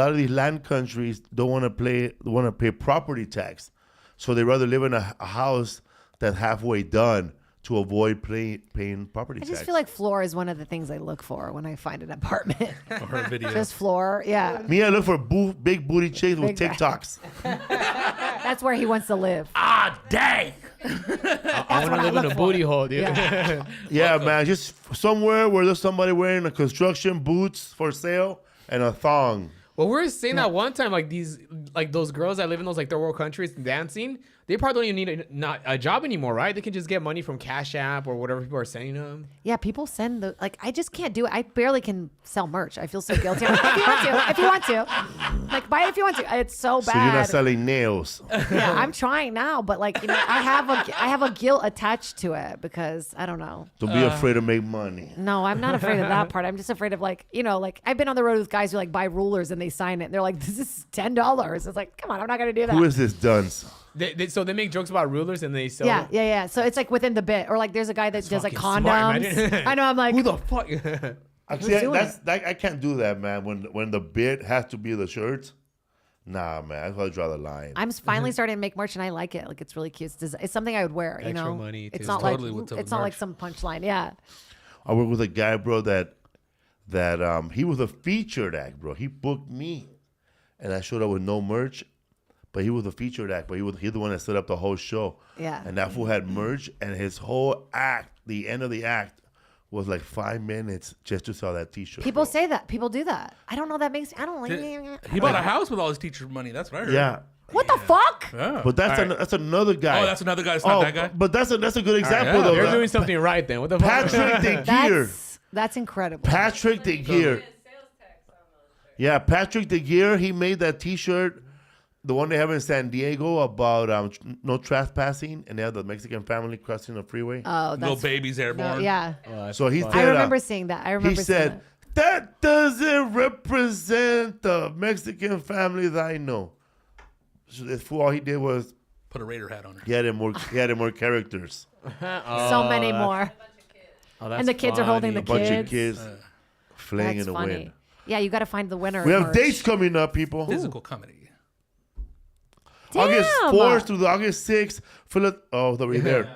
of these land countries don't want to pay property tax, so they rather live in a house that's halfway done to avoid paying property I tax. just feel like floor is one of the things I look for when I find an apartment. Or a video. Just floor, yeah. Me, I look for big booty chicks with Big TikToks. That's where he wants to live. Ah, dang. I want to live in a booty hole, dude. Yeah. Yeah, man, just somewhere where there's somebody wearing a construction boots for sale and a thong. Well, we were saying that one time, like those girls that live in those like third world countries dancing, they probably don't even need a job anymore, right? They can just get money from Cash App or whatever people are sending them. Yeah, people send the like. I just can't do it. I barely can sell merch. I feel so guilty. I'm like, if you want to, like buy it if you want to. It's so bad. So you're not selling nails. Yeah, I'm trying now, but like I have a guilt attached to it because I don't know. Don't be afraid to make money. No, I'm not afraid of that part. I'm just afraid of like I've been on the road with guys who like buy rulers and they sign it. And they're like, this is $10. It's like, come on, I'm not gonna do that. Who is this dunce? So they make jokes about rulers and they sell. Yeah. So it's like within the bit, or like there's a guy that does like fucking condoms. smart, I know. I'm like, Who the fuck? Actually, doing I can't do that, man. When the bit has to be the shirts, nah, man. I gotta draw the line. I'm finally starting to make merch and I like it. Like it's really cute. It's something I would wear. You Extra know, money, it's too. not Totally like what's up it's with not like merch. some punchline. Yeah. I work with a guy, bro, that he was a featured act, bro. He booked me, and I showed up with no merch, but he was a featured act. But he's the one that set up the whole show. Yeah. And that fool had merch, and his whole act, the end of the act, was like 5 minutes just to sell that T-shirt. People bro. say that. People do that. I don't know. That makes. I don't like. He bought a house with all his teacher money. That's what I heard. Yeah. What the fuck? Yeah. But that's All right. that's another guy. Oh, that's another guy. It's not that guy. But that's a good example yeah. though. You're doing something right then. What the fuck? Patrick De Geer. That's incredible. Patrick De Geer. Yeah, Patrick De Geer. He made that T-shirt, the one they have in San Diego about no trespassing, and they have the Mexican family crossing the freeway. Oh, Little that's babies airborne. no, yeah. So he said, I remember seeing that. I remember. he seeing said, that doesn't represent the Mexican families I know. So this fool, all he did was Put a Raider hat on her. he added more characters. that. So many more. Oh, that's And the kids are holding the A bunch of kids. kids flaying That's in the funny. wind. Yeah, you got to find the winner. We of have merch. dates coming up, people. Physical comedy. August Damn. 4th through the August 6th. They'll be there.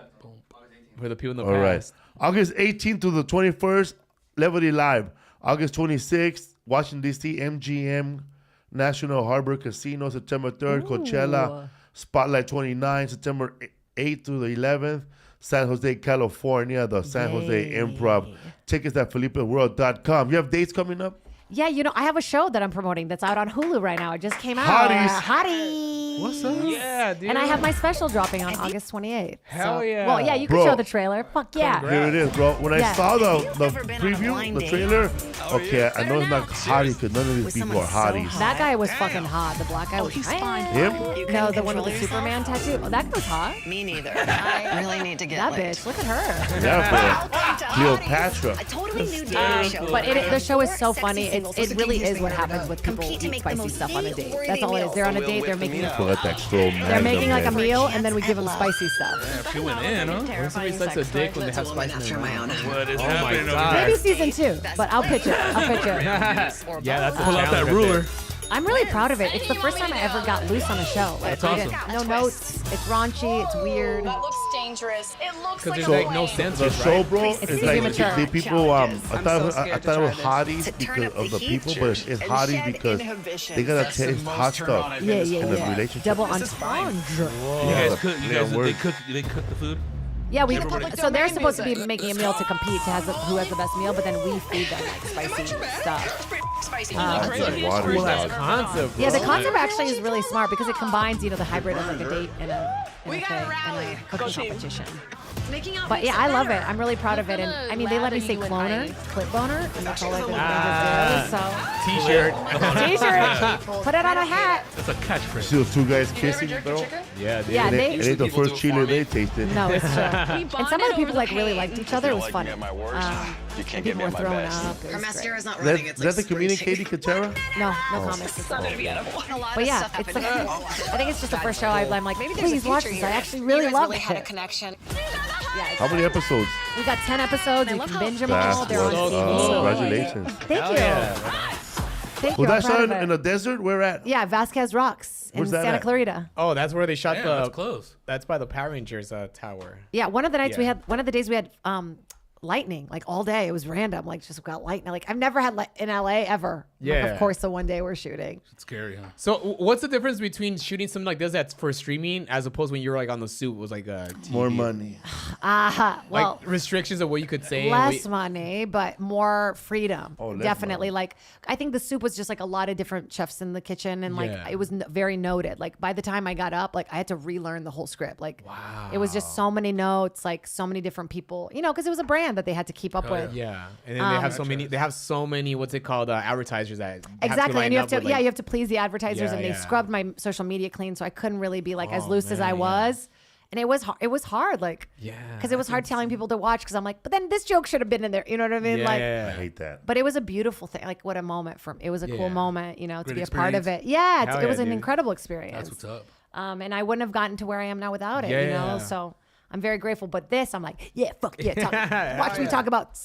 For the people in the All right. past. August 18th to the 21st, Levity Live. August 26th, Washington, D.C., MGM, National Harbor Casino, September 3rd, Coachella, Spotlight 29, September 8th to the 11th, San Jose, California, the San Jose Improv. Tickets at FelipeWorld.com. You have dates coming up? Yeah, I have a show that I'm promoting that's out on Hulu right now. It just came out. Hotties. Hotties. What's up? Yeah, dude. And I have my special dropping on August 28th. Hell yeah. Well, yeah, you can Bro. show the trailer. Fuck yeah. Here it is, bro. When I Yeah. saw the ever been on a preview, blind the date? trailer, okay, I know it's not hottie because none of these With people are someone so hotties. hot. That guy was fucking hot. The black guy Oh, was he's hot. fine. Him? You couldn't No, the one with control the yourself? Superman tattoo. Oh, that guy was hot. Me neither. I really need to get That laid. bitch. Look at her. Yeah, Welcome to bro. Cleopatra. Hotties, a totally new dating show. But the show is so Sexy funny. singles It with really bikinis is what being happens with people compete to eat make the spicy most stuff on a date. date-worthy That's all it is. meal. They're on a So date. we'll They're whip the making meat So got that slow they're making like a magnum meal and then we give them spicy stuff. Yeah, she went in, huh? When somebody sucks a dick when they have spice in After their my own mouth. heart. What is Oh my happening over God. there? Maybe season 2, but I'll pitch it. Yeah, that's a Pull out that challenge right ruler. there. I'm really proud of it. It's the first time I ever got loose on a show. Like, That's we didn't- awesome. No notes. It's raunchy. It's weird. That looks dangerous. It looks Because like there's a like no plane. The censors, show, right? bro, It's is like immature. the people. I I'm thought so it was scared to hotties try To because turn up of the the heat people, but it's and hotties shed because inhibitions. they gotta That's the taste most hot turn stuff on I've Yeah, been yeah, in the yeah. relationship. Double This is fine. entendre. You guys cook. You Yeah, guys. word. They cook the food. Yeah, we. public So they're domain supposed to be music. making a meal to compete to who has the best meal, but then we feed them like spicy stuff. Spicy. That's like water Well, that's dog. concept, bro. Yeah, the concept actually is really smart because it combines, the hybrid of like a date and a cooking competition. But yeah, I love it. I'm really proud of it, and I mean, they let me say cloner, clip boner, and that's all I can do. T-shirt. So T-shirt, put it on a hat. That's a catchphrase. See those two guys kissing, bro? Yeah, dude. Yeah, It they. ain't the first chili they tasted. No, it's true. And some of the people like really liked each other. It was funny. You can't And get people me were at my throwing best. up. It Her was mascara's great. not Is running. that, It's is that the like comedian screeching. Katie Katera? No comics. It's not. But yeah, it's the, I think it's just the first show I'm like, Maybe there's please a watch future this. here. I actually really you guys love really had a it. connection. Yeah, How many episodes? we got 10 episodes. You can binge them all. That's They're on what, TV. congratulations. Thank you. Thank you. Was I'm that proud shot of it. in the desert? Where at? Yeah, Vasquez Rocks in Where's that Santa at? Clarita. Oh, that's where they shot Damn, the. that's close. That's by the Power Rangers tower. Yeah, one of the nights we Yeah. had, one of the days we had lightning, like all day. It was random, like just got lightning. Like I've never had in LA ever. Like, Yeah. of course, the one day we're shooting. It's scary, huh? So what's the difference between shooting something like this that's for streaming as opposed when you're like on the suit was like a TV? More money. Well, Like restrictions of what you could say. and less what- money, but more freedom. Oh, less Definitely. money. Like I think the soup was just like a lot of different chefs in the kitchen, and like Yeah. it was very noted. Like by the time I got up, like I had to relearn the whole script. Like it was just so many notes, like so many different people. You know, because it was a brand that they had to keep up with. Yeah, and then they have so many. They have so many. What's it called? Advertisers that Exactly, and you have to, you have to please the advertisers, Yeah, and they yeah. scrubbed my social media clean, so I couldn't really be like as loose as man, I yeah. was, and it was hard, like, Yeah, because it was hard telling people to watch, because I'm like, but then this joke should have been in there, you know what I mean? Like, I hate that. but it was a beautiful thing, like what a moment it was a Yeah. cool moment, you know, to Great be a part of experience. it. Yeah, Hell it was yeah, an dude. incredible experience. That's what's up. And I wouldn't have gotten to where I am now without it, you Yeah. know. So I'm very grateful. But this, I'm like, yeah, fuck yeah, watch me talk about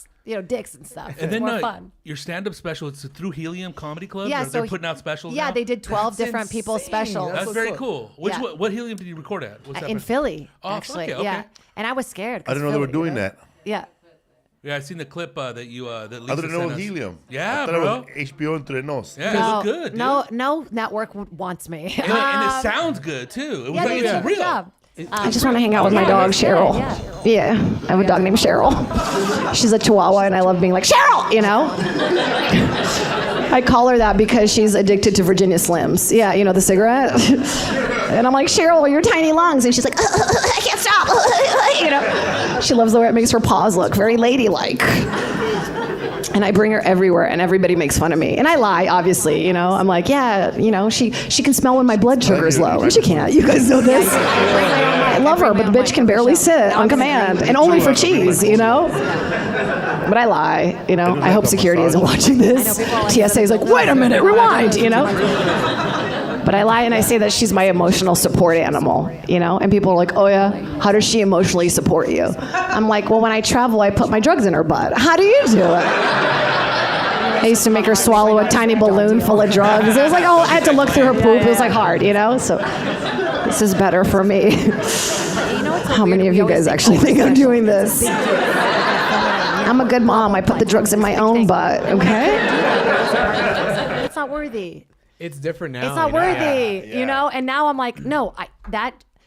dicks and stuff. And It's then more fun. your stand-up special, it's through Helium Comedy Club? Yeah, They're so putting out specials Yeah, now? they did 12 That's different people's insane. specials. That's so very cool. cool. Yeah. What Helium did you record at? What's that In for? Philly, Oh, actually. fuck it, Yeah. okay. And I was scared. I didn't know they were doing that. Yeah. Yeah, I seen the clip that you that Lisa I didn't know it sent was us. Helium. Yeah, I thought bro. it was HBO Entre Nos. Yeah, it No, looked good. Dude. no network wants me. And it sounds good too. It was Yeah, like they it's did a good real. job. I just want to hang out with my dog, it's Cheryl. good, yeah. Yeah, I have a dog named Cheryl. She's a Chihuahua, and I love being like, Cheryl, you know? I call her that because she's addicted to Virginia Slims. Yeah, you know, the cigarette? And I'm like, Cheryl, your tiny lungs. And she's like, I can't stop. You know? She loves the way it makes her paws look very ladylike. And I bring her everywhere, and everybody makes fun of me. And I lie, obviously, you know. I'm like, yeah, you know, she can smell when my blood sugar's low. And she can't. You guys know this. I love her, but the bitch can barely sit on command, and only for cheese, you know. But I lie, you know. I hope security isn't watching this. TSA is like, wait a minute, rewind, you know. But I lie and I say that she's my emotional support animal, you know? And people are like, oh yeah, how does she emotionally support you? I'm like, well, when I travel, I put my drugs in her butt. How do you do it? I used to make her swallow a tiny balloon full of drugs. It was like, oh, I had to look through her poop. It was like hard, you know? So this is better for me. How many of you guys actually think I'm doing this? I'm a good mom. I put the drugs in my own butt, okay? It's not worthy. It's different now. It's not you know? worthy, Yeah. you know? And now I'm like, no,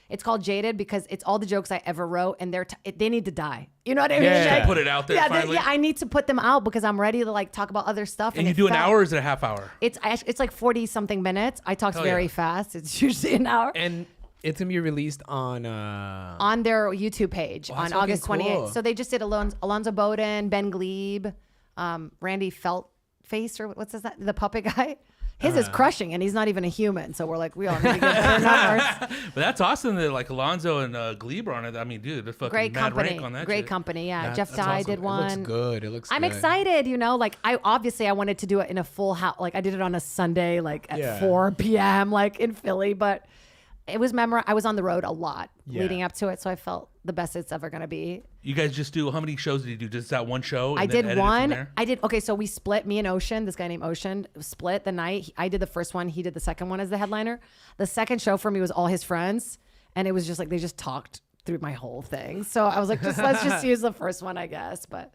it's called Jaded because it's all the jokes I ever wrote, and they need to die. You know what I mean? Yeah. Like, Put it out there yeah, finally. I need to put them out because I'm ready to like talk about other stuff. And you it do an felt- hour or is it a half hour? It's like 40 something minutes. I talked Hell very yeah. fast. It's usually an hour. And it's gonna be released on. On their YouTube page on that's August fucking 28th. cool. So they just did Alonzo Bowden, Ben Glebe, Randy Feltface, or what's that? The puppet guy. His is crushing, and he's not even a human. So we're like, we all need to get better numbers. But that's awesome that like Alonzo and Glebe are on it. I mean, dude, they're fucking Great mad company. rank on that Great shit. company. Yeah. Jeff that's Dye awesome. did It one. It looks good. It looks. I'm good. excited, you know, like I wanted to do it in a full house. Like I did it on a Sunday, like at Yeah. 4 p.m. like in Philly, but it was I was on the road a lot Yeah. leading up to it. So I felt the best it's ever going to be. You guys just do, how many shows did you do? Just that one show? and I then did edit it from one. there? Okay, so we split, me and Ocean, this guy named Ocean, split the night. I did the first one. He did the second one as the headliner. The second show for me was all his friends. And it was just like, they just talked through my whole thing. So I was like, let's just use the first one, I guess. But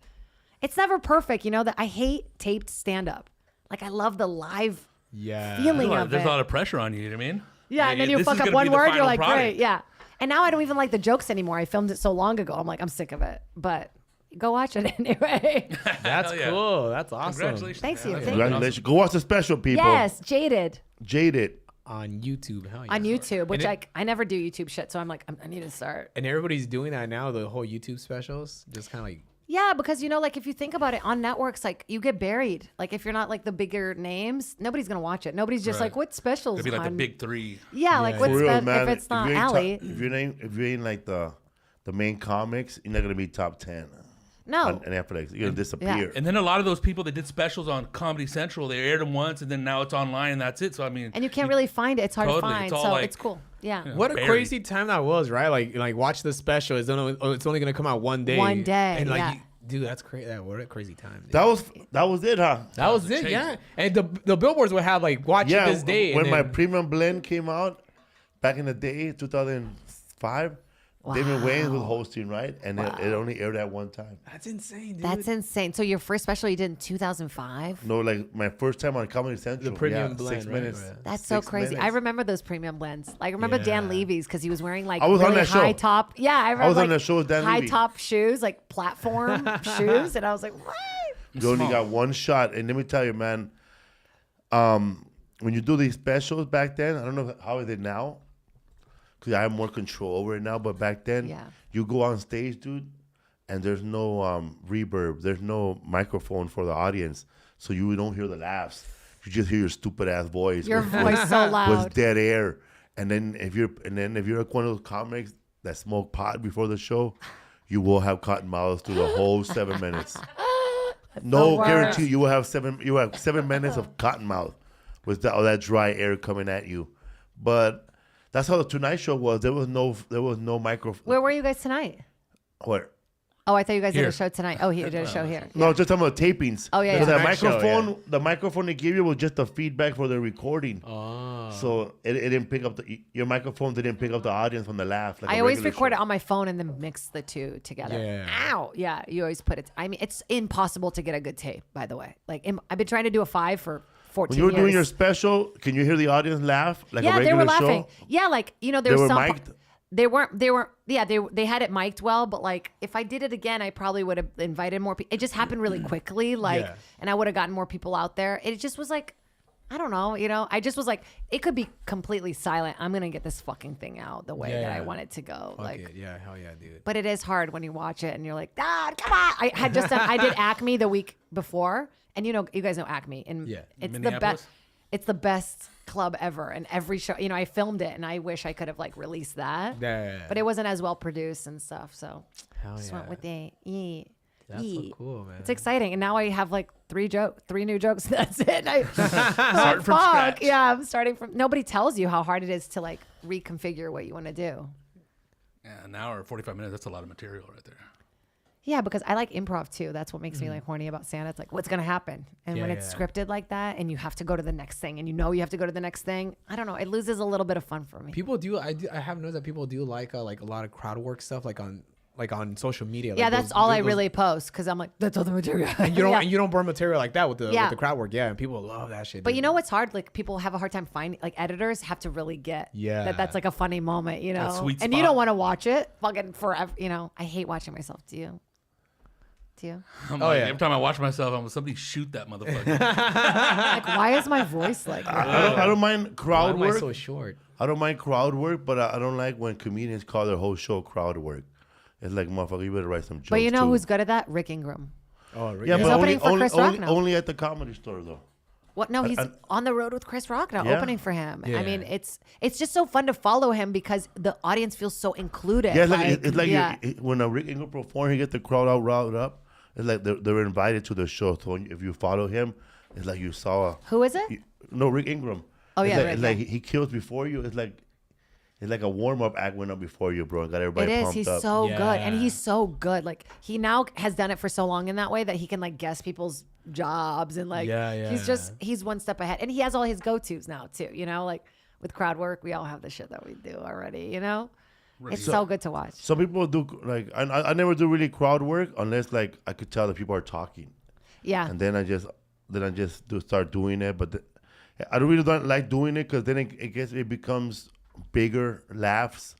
it's never perfect. You know, that I hate taped stand-up. Like I love the live Yeah. feeling of There's it. a lot of pressure on you, you know what I mean? Yeah, and then you this fuck is up gonna one be the word, you're final like, product. great, yeah. And now I don't even like the jokes anymore. I filmed it so long ago. I'm like, I'm sick of it. But go watch it anyway. That's Hell yeah. cool. That's awesome. Congratulations. Thanks you. man. Thank you. Congratulations. Go watch the special, people. Yes, Jaded Jaded. On YouTube. Hell yeah. on YouTube, which And I never do YouTube shit. So I'm like, I need to start. And everybody's doing that now. The whole YouTube specials, just kind of like. Yeah, because you know, like if you think about it on networks, like you get buried. Like if you're not like the bigger names, nobody's gonna watch it. Nobody's just Right. like, what specials? It'd be like the on-" big three. Yeah, like Yeah. what's For real, if it's not you ain't Allie? if you ain't like the main comics, you're not gonna be top 10 No. on Netflix. You're gonna disappear. And then a lot of those people that did specials on Comedy Central, they aired them once and then now it's online and that's it. So I mean, And you can't really find it. It's hard Totally. to find. It's all So like- it's cool. Yeah. What a Buried. crazy time that was, right? Like watch the special. It's only gonna come out one day. One day, And like yeah. Dude, that's crazy. What a crazy time. Dude. That was it, huh? That was it, change. yeah. And the billboards would have like watch it this day. When and my then- premium blend came out back in the day, 2005, David Wayne was hosting, right? And it only aired at one time. That's insane, dude. That's insane. So your first special you did in 2005? No, like my first time on Comedy Central. The premium yeah, blend, 6 right? minutes. Right. That's so 6 crazy. I minutes. remember those premium blends. Like, I remember Dan Yeah. Levy's because he was wearing like I was on really that show. high top. Yeah, I remember was on like, that show with Dan high Levy. top shoes, like platform shoes, and I was like, what? You only got one shot. And let me tell you, man, when you do these specials back then, I don't know how is it now, because I have more control over it now, but back then, Yeah. you go on stage, dude, and there's no reverb. There's no microphone for the audience, so you don't hear the laughs. You just hear your stupid ass voice. Your with- voice so with loud. dead air. And then if you're like one of those comics that smoke pot before the show, you will have cotton mouths through the whole 7 minutes. No worst. guarantee you will have 7 minutes of cotton mouth with all that dry air coming at you. But that's how the Tonight Show was. There was no microphone. Where were you guys tonight? Where? Oh, I thought you guys did Here. a show tonight. Oh, he did a show here. No, just talking about tapings. Oh, yeah, Because yeah. that Tonight Show, microphone, the microphone they gave you was just the feedback for the recording. Oh. So it didn't pick up your microphone didn't pick up the audience from the laugh. Like I a always regular record show. it on my phone and then mix the two together. Yeah. Ow. Yeah, you always put it. I mean, it's impossible to get a good tape, by the way. Like, I've been trying to do a 5 for 14 When you were years. doing your special, can you hear the audience laugh like a Yeah, regular they were laughing. show? Yeah, like, you know, They there's were some. mic'd? They weren't. Yeah, they had it mic'd well, but like, if I did it again, I probably would have invited more people. It just happened really quickly, like, Yeah. and I would have gotten more people out there. It just was like, I don't know, you know. I just was like, it could be completely silent. I'm gonna get this fucking thing out the way that I Yeah. want it to go. Fuck like, it. Yeah, hell yeah, dude. but it is hard when you watch it and you're like, Dad, come on. I had just done, I did Acme the week before, and you know, you guys know Acme, and Yeah. it's the Minneapolis? best. It's the best club ever, and every show, you know, I filmed it, and I wish I could have like released that, Yeah. but it wasn't as well produced and stuff. So Hell just yeah. went with the E. That's so cool, man. It's exciting, and now I have like three new jokes. That's it. Starting from Fuck. scratch. Yeah, I'm starting from. Nobody tells you how hard it is to like reconfigure what you want to do. Yeah, an hour, 45 minutes. That's a lot of material right there. Yeah, because I like improv too. That's what makes me like horny about Santa. It's like, what's gonna happen? And when Yeah, it's yeah. scripted like that, and you have to go to the next thing, and you know you have to go to the next thing, I don't know. It loses a little bit of fun for me. People do. I have noticed that people do like a lot of crowd work stuff, like on social media. Yeah, like that's those- all I those- really post because I'm like, that's all the material. And you don't Yeah. and you don't burn material like that with the Yeah. crowd work. Yeah, and people love that shit. But dude. you know what's hard? Like people have a hard time finding. Like editors have to really get. Yeah. That's like a funny moment, you know. sweet and you spot. don't want to watch it fucking forever. You know, I hate watching myself. Do you? Do you? I'm Oh, like, yeah. every time I watch myself, I'm like, somebody shoot that motherfucker. Like, why is my voice like that? I don't mind Why crowd am I work. so short? I don't mind crowd work, but I don't like when comedians call their whole show crowd work. It's like, motherfucker, you better write some jokes. But you know too. who's good at that? Rick Ingram. Oh, really? Yeah, He's but opening for Chris Rock now. only at the Comedy Store though. What? No, he's I- on the road with Chris Rock now, Yeah. opening for him. I Yeah. mean, it's just so fun to follow him because the audience feels so included. Yeah, it's like yeah. when a Rick Ingram performs, he get the crowd out riled up. It's like they're invited to the show. So if you follow him, it's like you saw. Who is it? No, Rick Ingram. Oh, It's yeah, like, Rick, it's like yeah. he kills before you. It's like a warm up act went up before you, bro. And got It everybody is. pumped He's up. so good, and Yeah. he's so good. Like he now has done it for so long in that way that he can like guess people's jobs and like Yeah, he's one step ahead, and he has all his go tos now too. You know, like with crowd work, we all have the shit that we do already. You know, it's so good to watch. Some people do like I never do really crowd work unless like I could tell that people are talking, Yeah, and then I just do start doing it. But I don't really don't like doing it because then it becomes bigger laughs,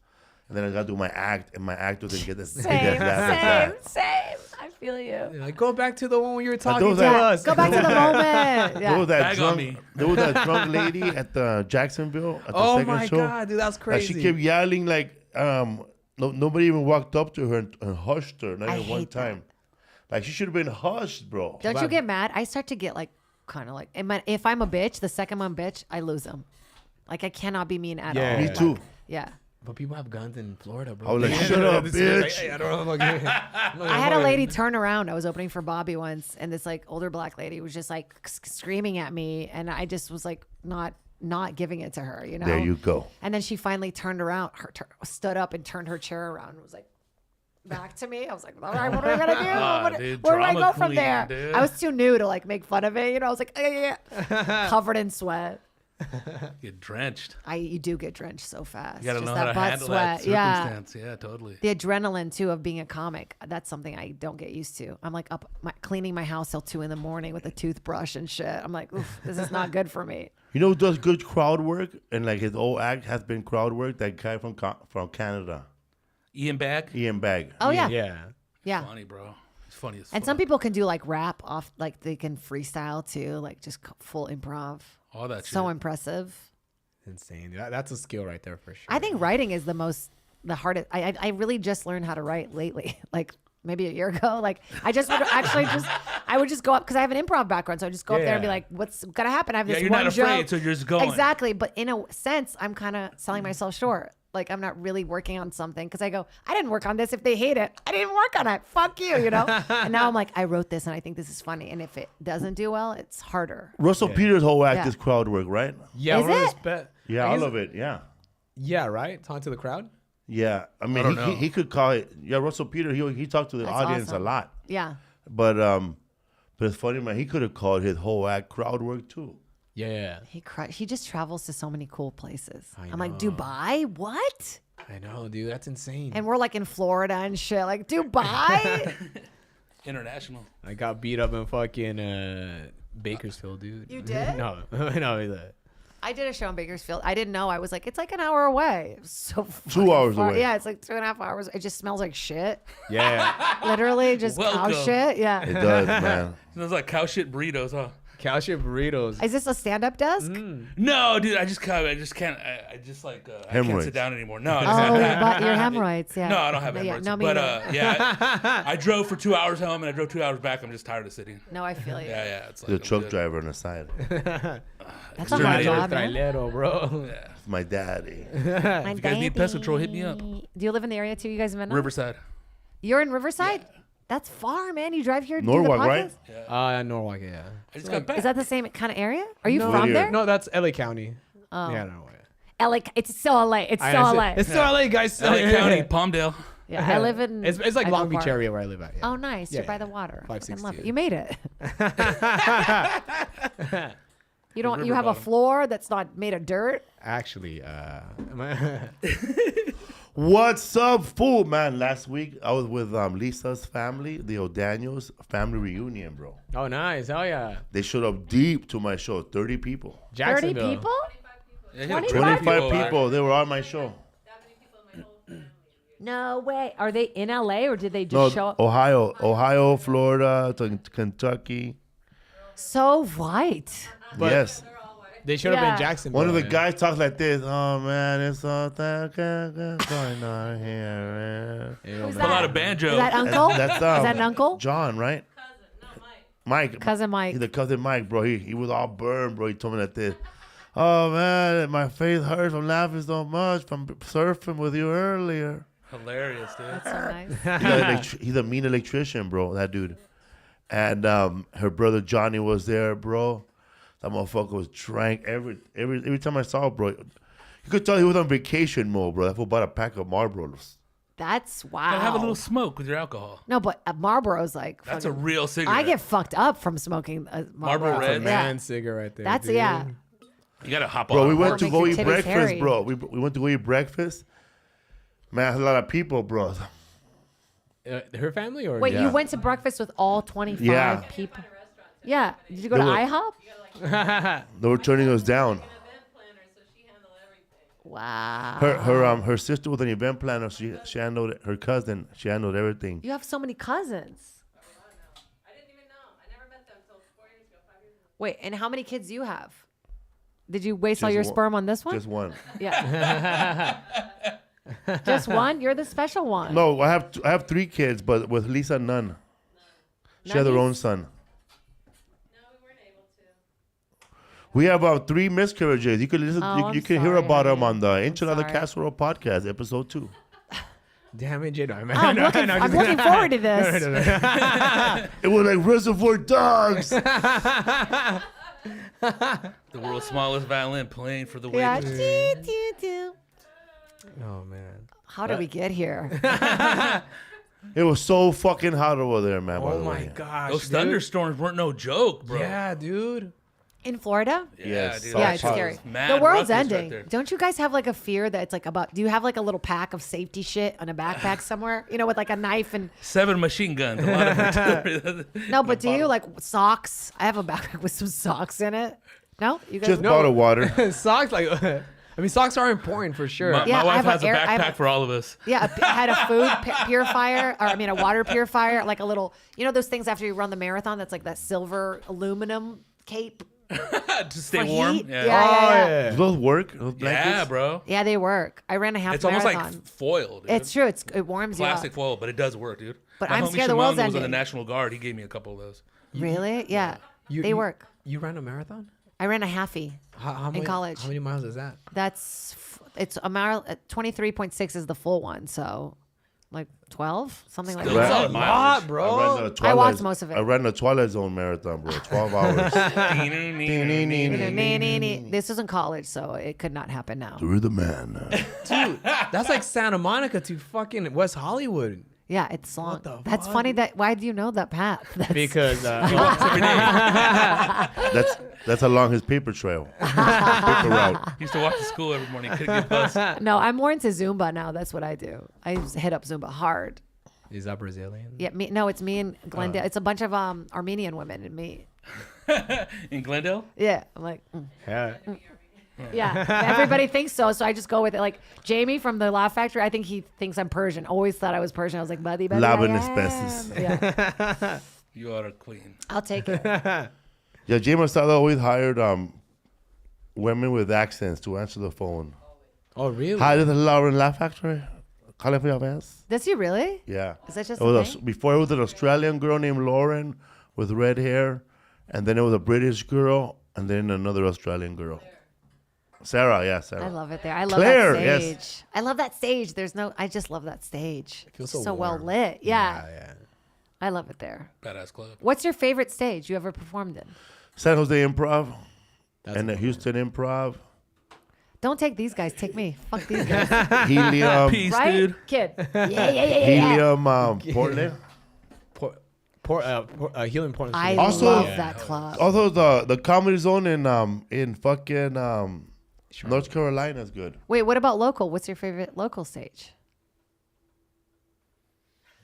and then I gotta do my act, and my act doesn't get as big as laugh as that. same. I feel you. Like, go back to the one when you were talking those to are- us. Go back to the moment. There was Yeah. that Bag on drunk. me. There was that drunk lady at the Jacksonville at the Oh second my show. god, dude, that's Like, crazy. she kept yelling like nobody even walked up to her and hushed her, not I even one hate that. time. Like she should have been hushed, bro. Don't you get mad? I start to get like kind of like if I'm a bitch, the second I'm a bitch, I lose them. Like I cannot be mean at Yeah. all. Me Like, too. Yeah. But people have guns in Florida, bro. I was like, Yeah. shut up, This is like, bitch. hey, I don't know. I had a lady turn around. I was opening for Bobby once, and this like older black lady was just like screaming at me, and I just was like not giving it to her, you know. There you go. And then she finally turned around, stood up, and turned her chair around, and was like, back to me. I was like, all right, what are we gonna do? Dude, Where do I drama go from queen, there? dude. I was too new to like make fun of it. You know, I was like, covered in sweat. Get drenched. You do get drenched so fast. You gotta Just know how that to butt handle sweat. that Yeah. circumstance. Yeah, totally. The adrenaline too of being a comic. That's something I don't get used to. I'm like cleaning my house till 2 a.m. with a toothbrush and shit. I'm like, oof, this is not good for me. You know who does good crowd work? And like his old act has been crowd work? That guy from Canada. Ian Bag. Ian Bag. Oh yeah. Yeah. Funny, bro. It's funny as fuck. And some people can do like rap off, like they can freestyle too, like just full improv. All that shit. So impressive. Insane. That's a skill right there for sure. I think writing is the hardest. I really just learned how to write lately, like maybe a year ago. Like I just would I would just go up because I have an improv background, so I just go up there and be Yeah. like, "What's gonna happen?" I have this you're one not afraid, joke. so you're just going. Exactly, but in a sense, I'm kind of selling myself short. Like I'm not really working on something because I go, I didn't work on this. If they hate it, I didn't work on it. Fuck you, you know. And now I'm like, I wrote this and I think this is funny. And if it doesn't do well, it's harder. Russell Peters' whole act Yeah. is crowd work, right? Yeah, Is one of his it? Yeah, all of it. Yeah. Yeah, right? Talking to the crowd? Yeah. I mean, don't know. he could call it. Yeah, Russell Peters, he talked to the That's audience awesome. a lot. Yeah. But it's funny, man. He could have called his whole act crowd work too. Yeah. He just travels to so many cool places. I I'm like, know. Dubai? What? I know, dude. That's insane. And we're like in Florida and shit. Like, Dubai? International. I got beat up in fucking Bakersfield, dude. You did? No. No. I did a show in Bakersfield. I didn't know. I was like, it's like an hour away. It was so 2 hours far. away. Yeah, it's like 2.5 hours. It just smells like shit. Yeah. Literally, just cow Welcome. shit. Yeah. It does, man. Smells like cow shit burritos, huh? Cow shit burritos. Is this a stand-up desk? No, dude. I just can't. I can't Hemorrhoids. sit down anymore. No. It's Oh, not that. but your hemorrhoids. Yeah. No, I don't have Yeah, hemorrhoids. no, me but neither. yeah, I drove for 2 hours home and I drove 2 hours back. I'm just tired of sitting. No, I feel you. Yeah. It's like The I'm truck good. driver on the side. That's a hard Trailero, job, man. trailero, bro. My daddy. My If you guys need pest control, hit me up. Do you live in the area too? You guys in Vietnam? Riverside. You're in Riverside? That's far, man. You drive here to Norwalk, do the right? podcast? Norwalk, yeah. I just got back. Is that the same kind of area? Are you No, from here. there? No, that's LA County. Oh. Yeah, no way. LA. It's so LA. It's so LA. It's still LA, guys. LA County, Palmdale. Yeah, I live in. It's like Echo Long Beach Park. area where I live at. Yeah. Oh, nice. You're Yeah, by the yeah. water. I fucking love 562. it. You made it. You don't. You have a bottom. floor that's not made of dirt. Actually, What's up, fool, man? Last week I was with Lisa's family, the O'Daniels family reunion, bro. oh, nice. Oh, yeah. They showed up deep to my show. 30 people. 30 Jacksonville. people. Yeah, he had 25 over people. They were on my show. No way. Are they in LA or did they No, just show up? Ohio, Florida, Kentucky. So white. Yes. They showed up Yeah. in Jacksonville. One of the yeah. guys talks like this. Oh man, it's all that going on here. Hey, yo, Who's man. A lot of banjo. Is that uncle? That's Is that an uncle? John, right? Mike. Cousin Mike. He's the cousin Mike, bro. He was all burned, bro. He told me like this. Oh man, my face hurts from laughing so much from surfing with you earlier. Hilarious, dude. That's so nice. He's a mean electrician, bro. That dude. And her brother Johnny was there, bro. That motherfucker was drank every time I saw him, bro. You could tell he was on vacation mode, bro. That fool bought a pack of Marlboros. That's wow. Gotta have a little smoke with your alcohol. No, but Marlboro's like. That's a fucking- real cigarette. I get fucked up from smoking a Marlboro Marlboro. Red? Yeah. Man cigarette right there. That's dude. yeah. You gotta hop Bro, on. we it. went to Makes go your eat titties breakfast, hairy. bro. We went to go eat breakfast. Man, there's a lot of people, bro. Her family or Wait, Yeah. you went to breakfast with all 25 Yeah. people? Yeah. Did you go to They were- IHOP? They were turning us down. Wow. Her sister was an event planner. She handled her cousin. She handled everything. You have so many cousins. Wait, and how many kids do you have? Did you waste all Just your one- sperm on this one? Just one. Yeah. Just one? You're the special one. No, I have 3 kids, but with Lisa, none. She had her None? own son. We have about 3 miscarriages. You can listen. Oh, you I'm can hear sorry, about them honey. on the Enchilada sorry. Casserole podcast, episode 2. Damn it, Jade. I'm looking forward to this. It was like Reservoir Dogs. The world's smallest violin playing for the Yeah. waiters. Doo, doo, doo. Oh man. How did we get here? It was so fucking hot over there, man. by Oh the my way. gosh. Those dude. thunderstorms weren't no joke, bro. Yeah, dude. In Florida? Yes, dude. South Yeah, it's Park. scary. Mad The world's ruckus right ending. there. Don't you guys have like a fear that it's like about? Do you have like a little pack of safety shit on a backpack somewhere? You know, with like a knife and 7 machine guns. A lot of artillery. no. But do you like socks? I have a backpack with some socks in it. No, you guys. Just bottled water. Socks, like, I mean, socks are important for sure. My, Yeah, my I wife have a has a air- I have backpack a- for all of us. Yeah, I had a food purifier, or I mean, a water purifier, like a little, you know, those things after you run the marathon. That's like that silver aluminum cape To stay for warm. heat. Yeah. Yeah. Do those work? Those blankets? Yeah, bro. Yeah, they work. I ran a half It's almost marathon. like foil, dude. It's true. It warms plastic you up. foil, but it does work, dude. But My I'm homie scared the Shimon, world's who was in the ending. National Guard, he gave me a couple of those. Really? Yeah. You- They you- work. You ran a marathon? I ran a halfie. How many, college. How many miles is that? It's a mile. 23.6 is the full one. So, like 12, something like Still that. a lot of mileage. I, bro. ran the I Twilight, watched most of it. I ran the Twilight Zone marathon, bro. 12 hours. This was in college, so it could not happen now. Through the man. Dude, that's like Santa Monica to fucking West Hollywood. Yeah, it's long. the That's fuck? funny. That why do you know that path? That's, Because That's along his paper trail. Paper route. He used to walk to school every morning. Couldn't get bus. no, I'm more into Zumba now. That's what I do. I hit up Zumba hard. is that Brazilian? Yeah, it's me and Glendale. It's a bunch of Armenian women and me. In Glendale? Yeah, I'm like. Yeah. Yeah, everybody thinks so, so I just go with it. Like Jamie from the Laugh Factory, I think he thinks I'm Persian. Always thought I was Persian. I was like, buddy, Laban I asbestos. am. Yeah, You are a queen. I'll take it. Yeah, Jamie Sala always hired women with accents to answer the phone. Oh, really? Hi, this is Lauren Laugh Factory. Calling for your ass. Does he really? Yeah. Is that just It a was thing? before it was an Australian girl named Lauren with red hair, and then it was a British girl, and then another Australian girl. Sarah, yeah, Sarah. I love it there. I love Claire, that yes. stage. I love that stage. I just love that stage. feels It's so well warm. lit. Yeah. yeah. I love it there. Badass club. What's your favorite stage you ever performed in? San Jose Improv That's and the Houston Improv. Don't take these guys. Take me. Fuck these guys. Helium, Peace, right, dude. kid? Yeah. Helium, Portland. Helium Portland. I Also- love Yeah. that club. Also, the Comedy Zone in fucking North Carolina is good. Wait, what about local? What's your favorite local stage?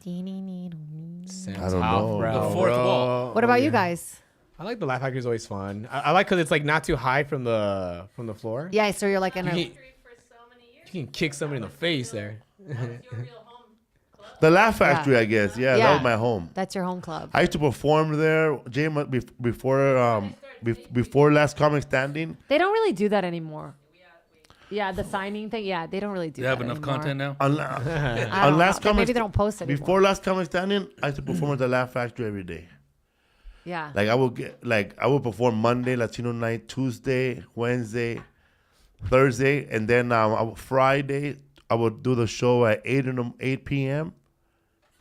Sam's I don't House, know. bro, The fourth bro. wall. What about you guys? I like the Laugh Factory is always fun. I like because it's like not too high from the floor. Yeah, so you're like in You a. can, you can kick somebody in the face there. The Laugh Factory, I guess. Yeah, Yeah. that was my home. That's your home club. I used to perform there, James, before Last Comic Standing. They don't really do that anymore. Yeah, the signing thing. Yeah, they don't really do You that have enough anymore. content now? On, I on don't Last know. Comic Maybe they don't post anymore. Before Last Comic Standing, I used to perform at the Laugh Factory every day. Yeah. Like I would perform Monday, Latino night, Tuesday, Wednesday, Thursday, and then Friday I would do the show at 8 p.m.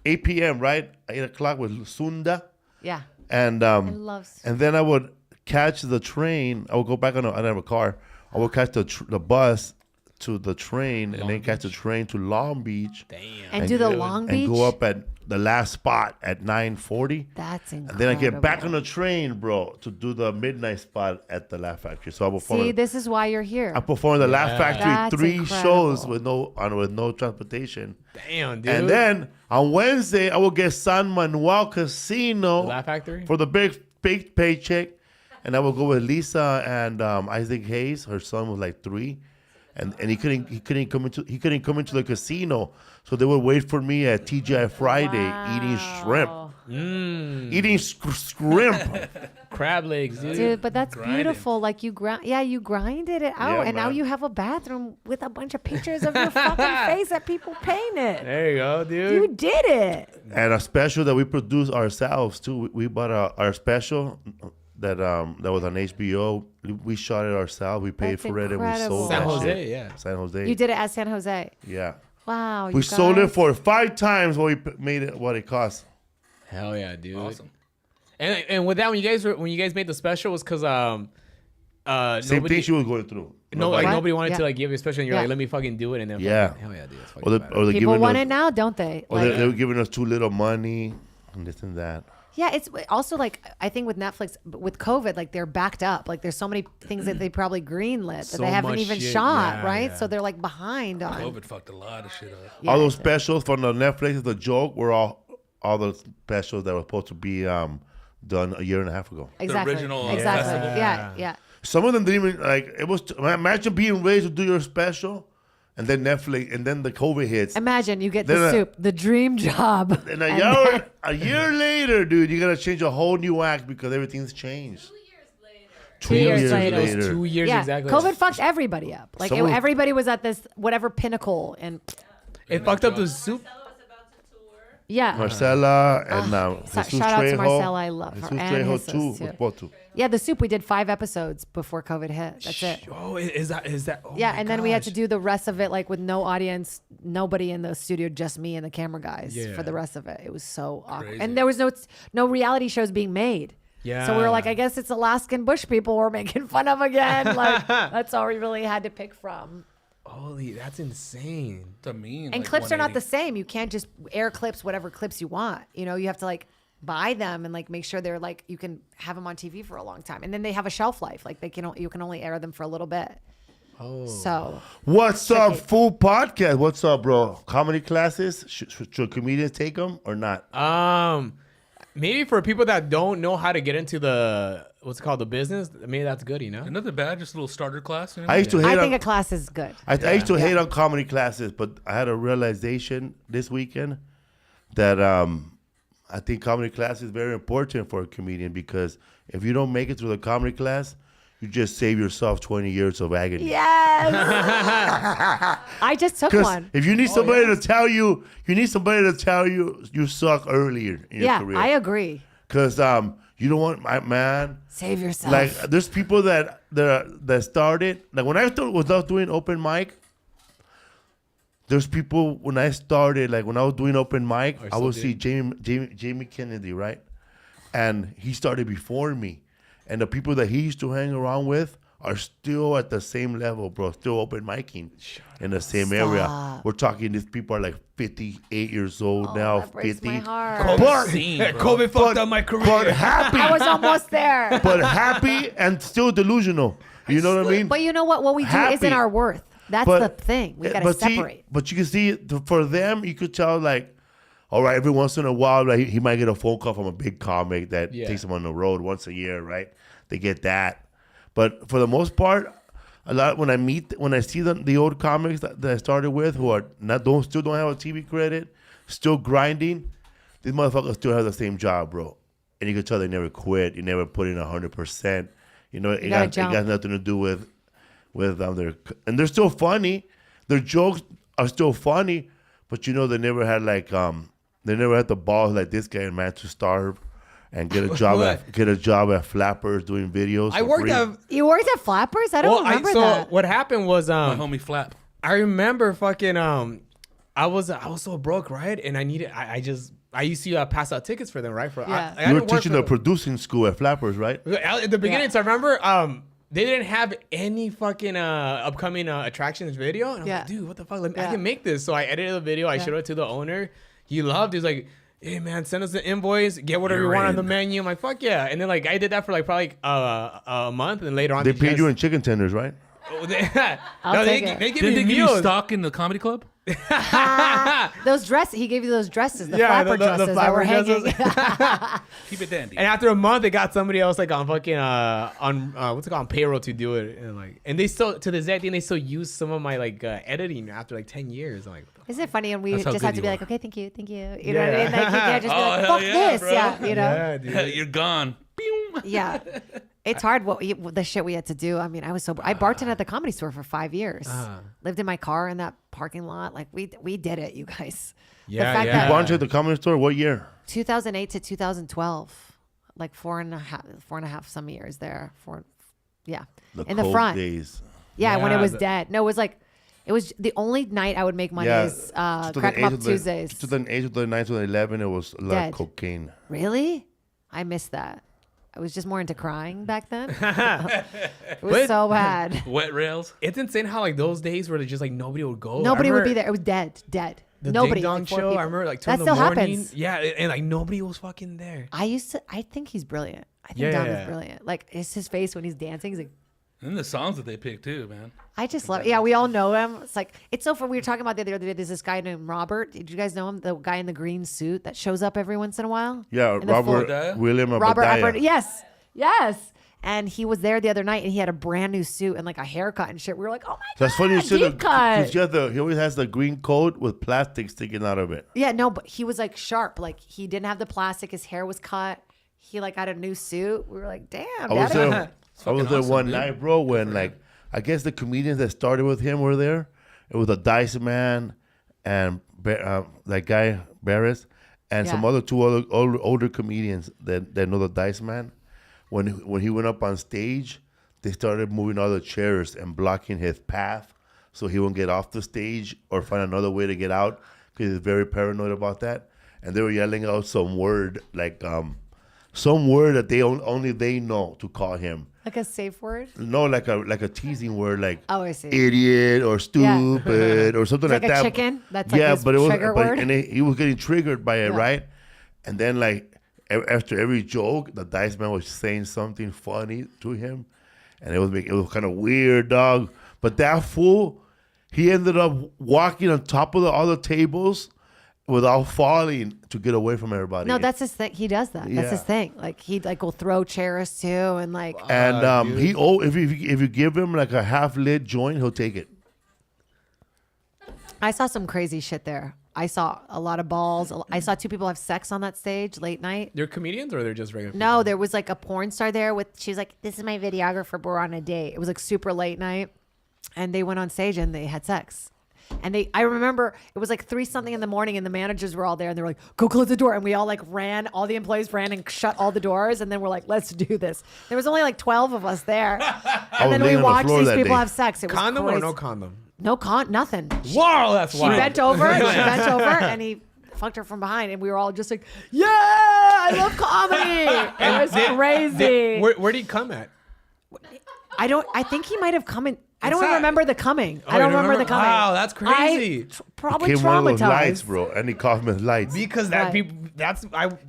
8 p.m. right? 8 o'clock with Sunda, Yeah. and love and then I would catch the train. I would go back I didn't have a car. I would catch the bus to the train, and then catch the train to Long Beach. Damn. And do the go- Long Beach. and go up at the last spot at 9:40. That's incredible. And then I get back on the train, bro, to do the midnight spot at the Laugh Factory. So I perform. See, this is why you're here. I performed the Laugh Factory That's 3 incredible. shows with no transportation. Damn, dude. And then on Wednesday I will get San Manuel Casino Laugh Factory. for the big paycheck, and I will go with Lisa and Isaac Hayes. Her son was like 3. And he couldn't come into the casino, so they would wait for me at TGI Friday eating shrimp, eating shrimp. Crab legs, dude. Dude, but that's Grinding. beautiful. Like you you grinded it out, Yeah, and now man. you have a bathroom with a bunch of pictures of your fucking face that people painted. There you go, dude. You did it. And a special that we produced ourselves too. We bought our special that was on HBO. We shot it ourselves. We paid That's for it and we incredible. sold San that Jose, shit. yeah. San Jose. You did it at San Jose. Yeah. Wow. We you sold it guys. for 5 times what we made it. What it cost. Hell yeah, dude. Awesome. And with that, when you guys made the special, was because Same thing she was going through. No, like What? nobody wanted Yeah. to like give you, especially when you're Yeah. like, let me fucking do it, and then Yeah. fucking, hell yeah, dude, it's Or, fucking the, bad. or they're People giving want us, it now, don't they? or Like, they were giving us too little money and this and that. yeah, it's also like I think with Netflix, with COVID, like they're backed up. Like there's so many things that they probably greenlit that So they haven't much even shit, shot, yeah, right? yeah. So they're like behind on. COVID fucked a lot of shit up. Yeah, All those it's- specials from the Netflix, the joke, were all the specials that were supposed to be done a year and a half ago. Exactly. original, Exactly. festival. Yeah. Yeah. Some of them didn't even like. It was imagine being raised to do your special, and then Netflix, and then the COVID hits. Imagine you get Then, the soup, the dream job. And and a year later, dude, you gotta change a whole new act because everything's changed. 2 years It later. was 2 years yeah, exactly. COVID fucked everybody up. Like Someone- everybody was at this whatever pinnacle, and It fucked up the soup. yeah, Marcela and shout Jesus out to Trejo. Marcella, I love her, Jesus and Trejo Jesus, too. too. Was supposed to. yeah. The soup we did 5 episodes before COVID hit. That's it. Oh, is that? Oh Yeah, my and then we had to gosh. do the rest of it like with no audience, nobody in the studio, just me and the camera guys Yeah. for the rest of it. It was so awkward, Crazy. and there was no reality shows being made. So we were like, Yeah. I guess it's Alaskan bush people we're making fun of again. Like that's all we really had to pick from. Holy, that's insane. To me, And clips are not the same. You can't just air clips, whatever clips you want. You know, you have to like buy them and like make sure they're like you can have them on TV for a long time, and then they have a shelf life. Like you can only air them for a little bit. Oh, So What's up, Tricky. full podcast? What's up, bro? Comedy classes? Should comedians take them or not? maybe for people that don't know how to get into the what's it called, the business, maybe that's good, you know. Nothing bad, just a little starter class. You know? I used to hate. I on, think a class is good. I used to hate on comedy classes, but I had a realization this weekend that I think comedy class is very important for a comedian because if you don't make it through the comedy class, you just save yourself 20 years of agony. Yes. I just took Because one. if you need somebody to tell you, you suck earlier in your career. I agree. Because you don't want man. Save yourself. Like there's people that started like when I was out doing open mic. There's people when I started like when I was doing open mic, I would see Jamie Kennedy, right, and he started before me, and the people that he used to hang around with are still at the same level, bro. Still open micing in the same area. We're talking these people are like 58 years old now, that breaks 50. my heart. But, COVID fucked up my career. but happy, I was almost there. but happy and still delusional. You know what I mean? But you know what? What we do Happy. isn't our worth. That's But- the thing. We gotta but see- separate. but you can see for them, you could tell like, all right, every once in a while, like he might get a phone call from a big comic that Yeah. takes him on the road once a year, right? They get that. But for the most part, a lot when I see the old comics that I started with who are still don't have a TV credit, still grinding, these motherfuckers still have the same job, bro. And you can tell they never quit. You never put in 100%. You know, it gotta got jump. nothing to do with their, and they're still funny. Their jokes are still funny, but you know they never had they never had the balls like this guy, man, to starve and get a job at Flappers doing videos. I for worked free. at. You worked at Flappers? I don't remember so that. what happened was My homie Flap. I remember fucking I was so broke, right? And I used to pass out tickets for them, right? Yeah. You were teaching the producing school at Flappers, right? At the beginning, Yeah. so I remember they didn't have any fucking upcoming attractions video. And I was Yeah. like, dude, what the fuck? I Yeah. can make this. So I edited the video. I showed it to the owner. He loved it. He's like, hey, man, send us the invoice. Get whatever You're you want on in. the menu. I'm like, fuck yeah. And then like I did that for like probably a month. And later on, They paid you in chicken tenders, right? I'll take it. They give Did me they give you meals. stock in the comedy club? Those dresses, he gave you those dresses, the Yeah, flapper the dresses that were flapper hanging. dresses. Keep it dandy. And after a month, they got somebody else like on fucking what's it called, on payroll to do it, and they still to this day I think they still use some of my like editing after like 10 years. I'm like, Isn't it funny? And we That's how just good have to you be are. like, okay, thank you. You know what I Yeah. mean? Like, you can't just be Oh, like, hell fuck yeah, this. bro. Yeah, you know? yeah, dude. You're gone. Pew. Yeah. It's hard the shit we had to do. I mean, I bartended at the Comedy Store for 5 years. Lived in my car in that parking lot. Like we did it, you guys. Yeah, the fact yeah. that You wanted at the Comedy Store? What year? 2008 to 2012, like four and a half some years there. In the cold front. days. Yeah, when it Yeah, was dead. No, it was the only night I would make money is Crack 'em Up Tuesdays. 2008, 2009, 2011, it was a lot Dead. of cocaine. Really? I missed that. I was just more into crying back then. It was so bad. Wet rails. It's insane how like those days where just like nobody would go. Nobody would be there. It was dead. The Nobody. Ding Dong like, 4 show. people. I remember like 2 that in the still morning. happens. Yeah, and like nobody was fucking there. I think he's brilliant. I think Yeah, Don yeah. is brilliant. Like, it's his face when he's dancing. He's like, And the songs that they pick too, man. I just love. Yeah, we all know him. It's like it's so fun. We were talking about the other day. There's this guy named Robert. Did you guys know him? The guy in the green suit that shows up every once in a while. Yeah, In the Robert full- William Robert Abadaya. Albert. Yes. And he was there the other night, and he had a brand new suit and like a haircut and shit. We were like, oh my god, That's funny you said deep cut. he always has the green coat with plastic sticking out of it. Yeah, no, but he was like sharp. Like he didn't have the plastic. His hair was cut. He like had a new suit. We were like, damn. I was Daddy. there. I was fucking there awesome, one dude. night, bro. When like I guess the comedians that started with him were there. It was a Dice Man and that guy Barris and some Yeah. other two other older comedians that know the Dice Man. When he went up on stage, they started moving all the chairs and blocking his path so he wouldn't get off the stage or find another way to get out because he's very paranoid about that. And they were yelling out some word like some word that only they know to call him. Like a safe word. No, like a teasing word, like Oh, I see. idiot or stupid or something It's like like a that. chicken? That's like his trigger word? And he was getting triggered by it, Yeah. right? And then like after every joke, the Dice Man was saying something funny to him, and it was kind of weird, dog. But that fool, he ended up walking on top of the other tables without falling to get away from everybody. No, that's his thing. He does that. That's his Yeah. thing. Like he like will throw chairs too, and like And if you give him like a half lit joint, he'll take it. I saw some crazy shit there. I saw a lot of balls. I saw 2 people have sex on that stage late night. They're comedians or they're just regular? No, there was like a porn star there with. She was like, "This is my videographer. We're on a date." It was like super late night, and they went on stage and they had sex. And I remember it was like 3 something in the morning, and the managers were all there, and they were like, "Go close the door." And we all like ran. All the employees ran and shut all the doors, and then we're like, "Let's do this." There was only like 12 of us there, and then we laying on the watched floor these that people day. have sex. It was Condom crazy. or no condom? No nothing. Wow, that's She wild. bent over, and he fucked her from behind, and we were all just like, "Yeah, I love comedy." It was crazy. Where did he come at? I think he might have come in. I don't Inside. remember the coming. Oh, I don't you don't remember the remember? coming. Wow, that's crazy. Probably Came one of those lights, traumatized. bro, and he called him his lights. Because Right.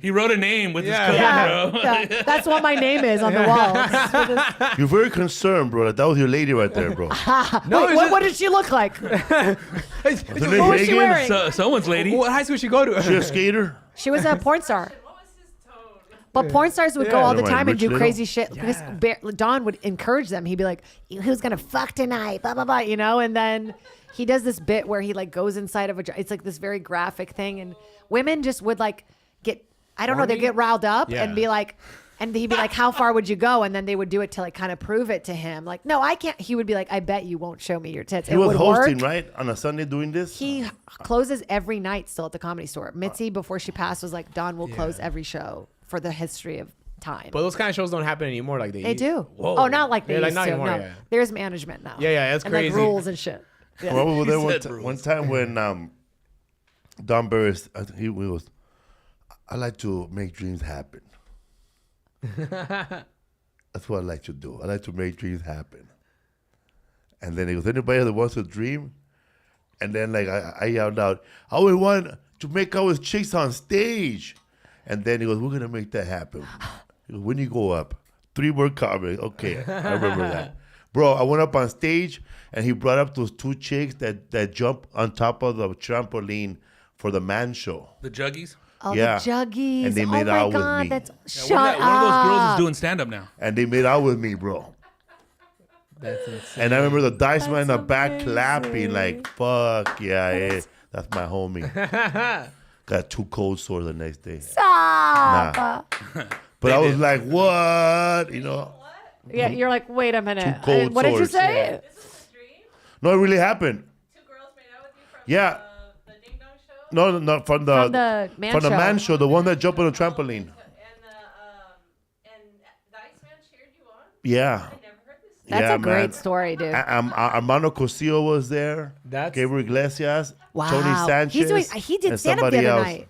He wrote a name with Yeah. his code, Yeah, bro. yeah, that's what my name is on the wall. You're very concerned, bro. That was your lady right there, bro. No, Wait, what did she look like? Wasn't it What was she Hagen? wearing? Someone's lady. What high school she go to? She a skater? She was a porn star. But porn stars would go Yeah. all the Like time and Rich do Little? crazy shit. Because Don would encourage them. He'd be like, "Who's gonna fuck tonight?" Blah blah blah. You know. And then he does this bit where he like goes inside of a. It's like this very graphic thing, and women just would like get. I don't know. They Horny? get riled up Yeah. and be like. And he'd be like, "How far would you go?" And then they would do it to like kind of prove it to him. Like, "No, I can't." He would be like, "I bet you won't show me your tits." He It was would hosting, work. right? On a Sunday doing this? He closes every night still at the Comedy Store. Mitzi, before she passed, was like, "Don will close every show for the history of time." But those kind of shows don't happen anymore. Like They do. Whoa. Oh, not like they Yeah, used not to. anymore, No, yeah. there's management now. Yeah, that's and crazy. like rules and shit. Yeah. Well, we were there said one time when Don Burris, he was, "I like to make dreams happen." That's what I like to do. I like to make dreams happen. And then he goes, "Anybody that wants to dream?" And then like I yelled out, "I would want to make out with chicks on stage." And then he goes, "We're gonna make that happen." He goes, "When you go up, 3 more comments." Okay, I remember that. Bro, I went up on stage and he brought up those 2 chicks that jump on top of the trampoline for the man show. The Juggies. Oh, Yeah. the juggies. And they oh made my out with God, me. that's Yeah, shut one of those girls up. is doing stand up now. And they made out with me, bro. That's insane. And I remember the Dice Man in the back clapping like, "Fuck yeah, that's my homie." Got 2 cold sores the next day. Stop. Nah. But I was like, "What?" You know? Yeah, you're like, wait a minute. cold What did you sores. say? No, it really happened. Two girls made out with you from Yeah. the Ding Dong show? No, not from the From the man show. show, the one that jumped on the trampoline. And the Iceman cheered you on? Yeah. I never heard this. That's Yeah, a great man. story, dude. Armando Cosillo was there. That's- Gabriel Iglesias. Wow. Tony Sanchez. He did and stand up the somebody other else. night.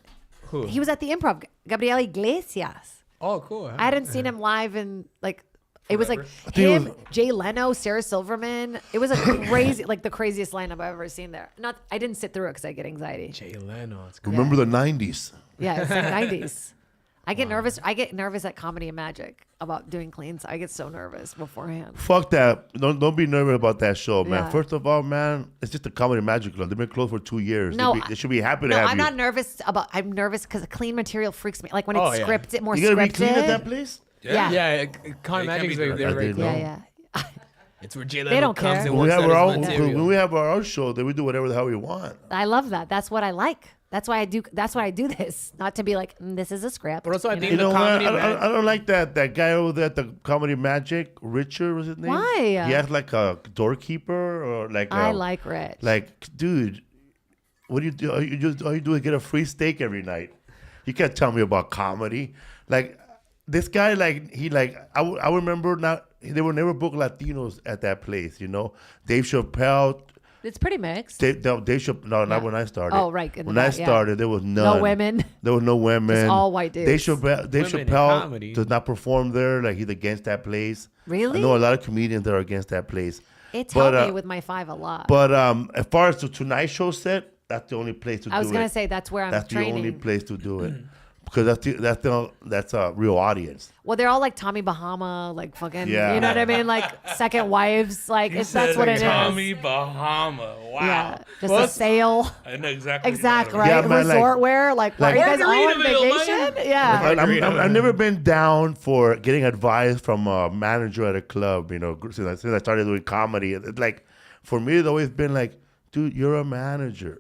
Who? He was at the Improv. Gabriel Iglesias. Oh, cool. I hadn't seen him live in like. It was like think it him, was- Jay Leno, Sarah Silverman. It was a crazy, like the craziest lineup I've ever seen there. I didn't sit through it because I get anxiety. Jay Leno. It's cool. Remember the 90s? Yeah, it's like 90s. I get nervous. I get nervous at Comedy and Magic about doing cleans. I get so nervous beforehand. Fuck that. Don't be nervous about that show, man. Yeah. First of all, man, it's just a Comedy Magic Club. They've been closed for 2 years. No, They should be happy to No, have I'm you. not nervous about. I'm nervous because clean material freaks me. Like when Oh, it's yeah. scripted, more You gotta be scripted. clean at that place? Yeah. Yeah, Con It Magic can is be very, dirty. they're very I cool. didn't Yeah, yeah. It's where Jay They Leno don't comes care. and When we works have out our his own, material. when we have our own show, then we do whatever the hell we want. I love that. That's what I like. That's why I do. That's why I do this. Not to be like, this is a script. But also, I you think You the know what? Comedy I don't like that guy over there at the Comedy Magic. Richard was his name. Why? He has like a doorkeeper or like. I like Rich. Like, dude, what do you do? All you do is get a free steak every night. You can't tell me about comedy. Like this guy, I remember not. They were never book Latinos at that place. You know, Dave Chappelle. It's pretty mixed. Dave Chappelle. No, not Yeah. when I started. Oh, right, in the When I back, yeah. started, there was none. No women. There was no women. Just all white dudes. Dave Chappelle Women in comedy. does not perform there. Like he's against that place. Really? I know a lot of comedians that are against that place. It's But, helped me with my 5 a lot. But as far as the Tonight Show set, that's the only place to do it. I was gonna say that's where I'm That's training. the only place to do it. Because that's a real audience. Well, they're all like Tommy Bahama, like fucking. Yeah. You know what I mean? Like second wives. Like You it's, said that's what it is. Tommy Bahama. Wow. Yeah, just Well, a sale. I know exactly. Exact, what you're right? Yeah, man, Resort wear. Like, like- are you guys all on Margaritaville, vacation? man. Yeah. I've never been down for getting advice from a manager at a club. You know, since I started doing comedy, it's like for me, it's always been like, dude, you're a manager.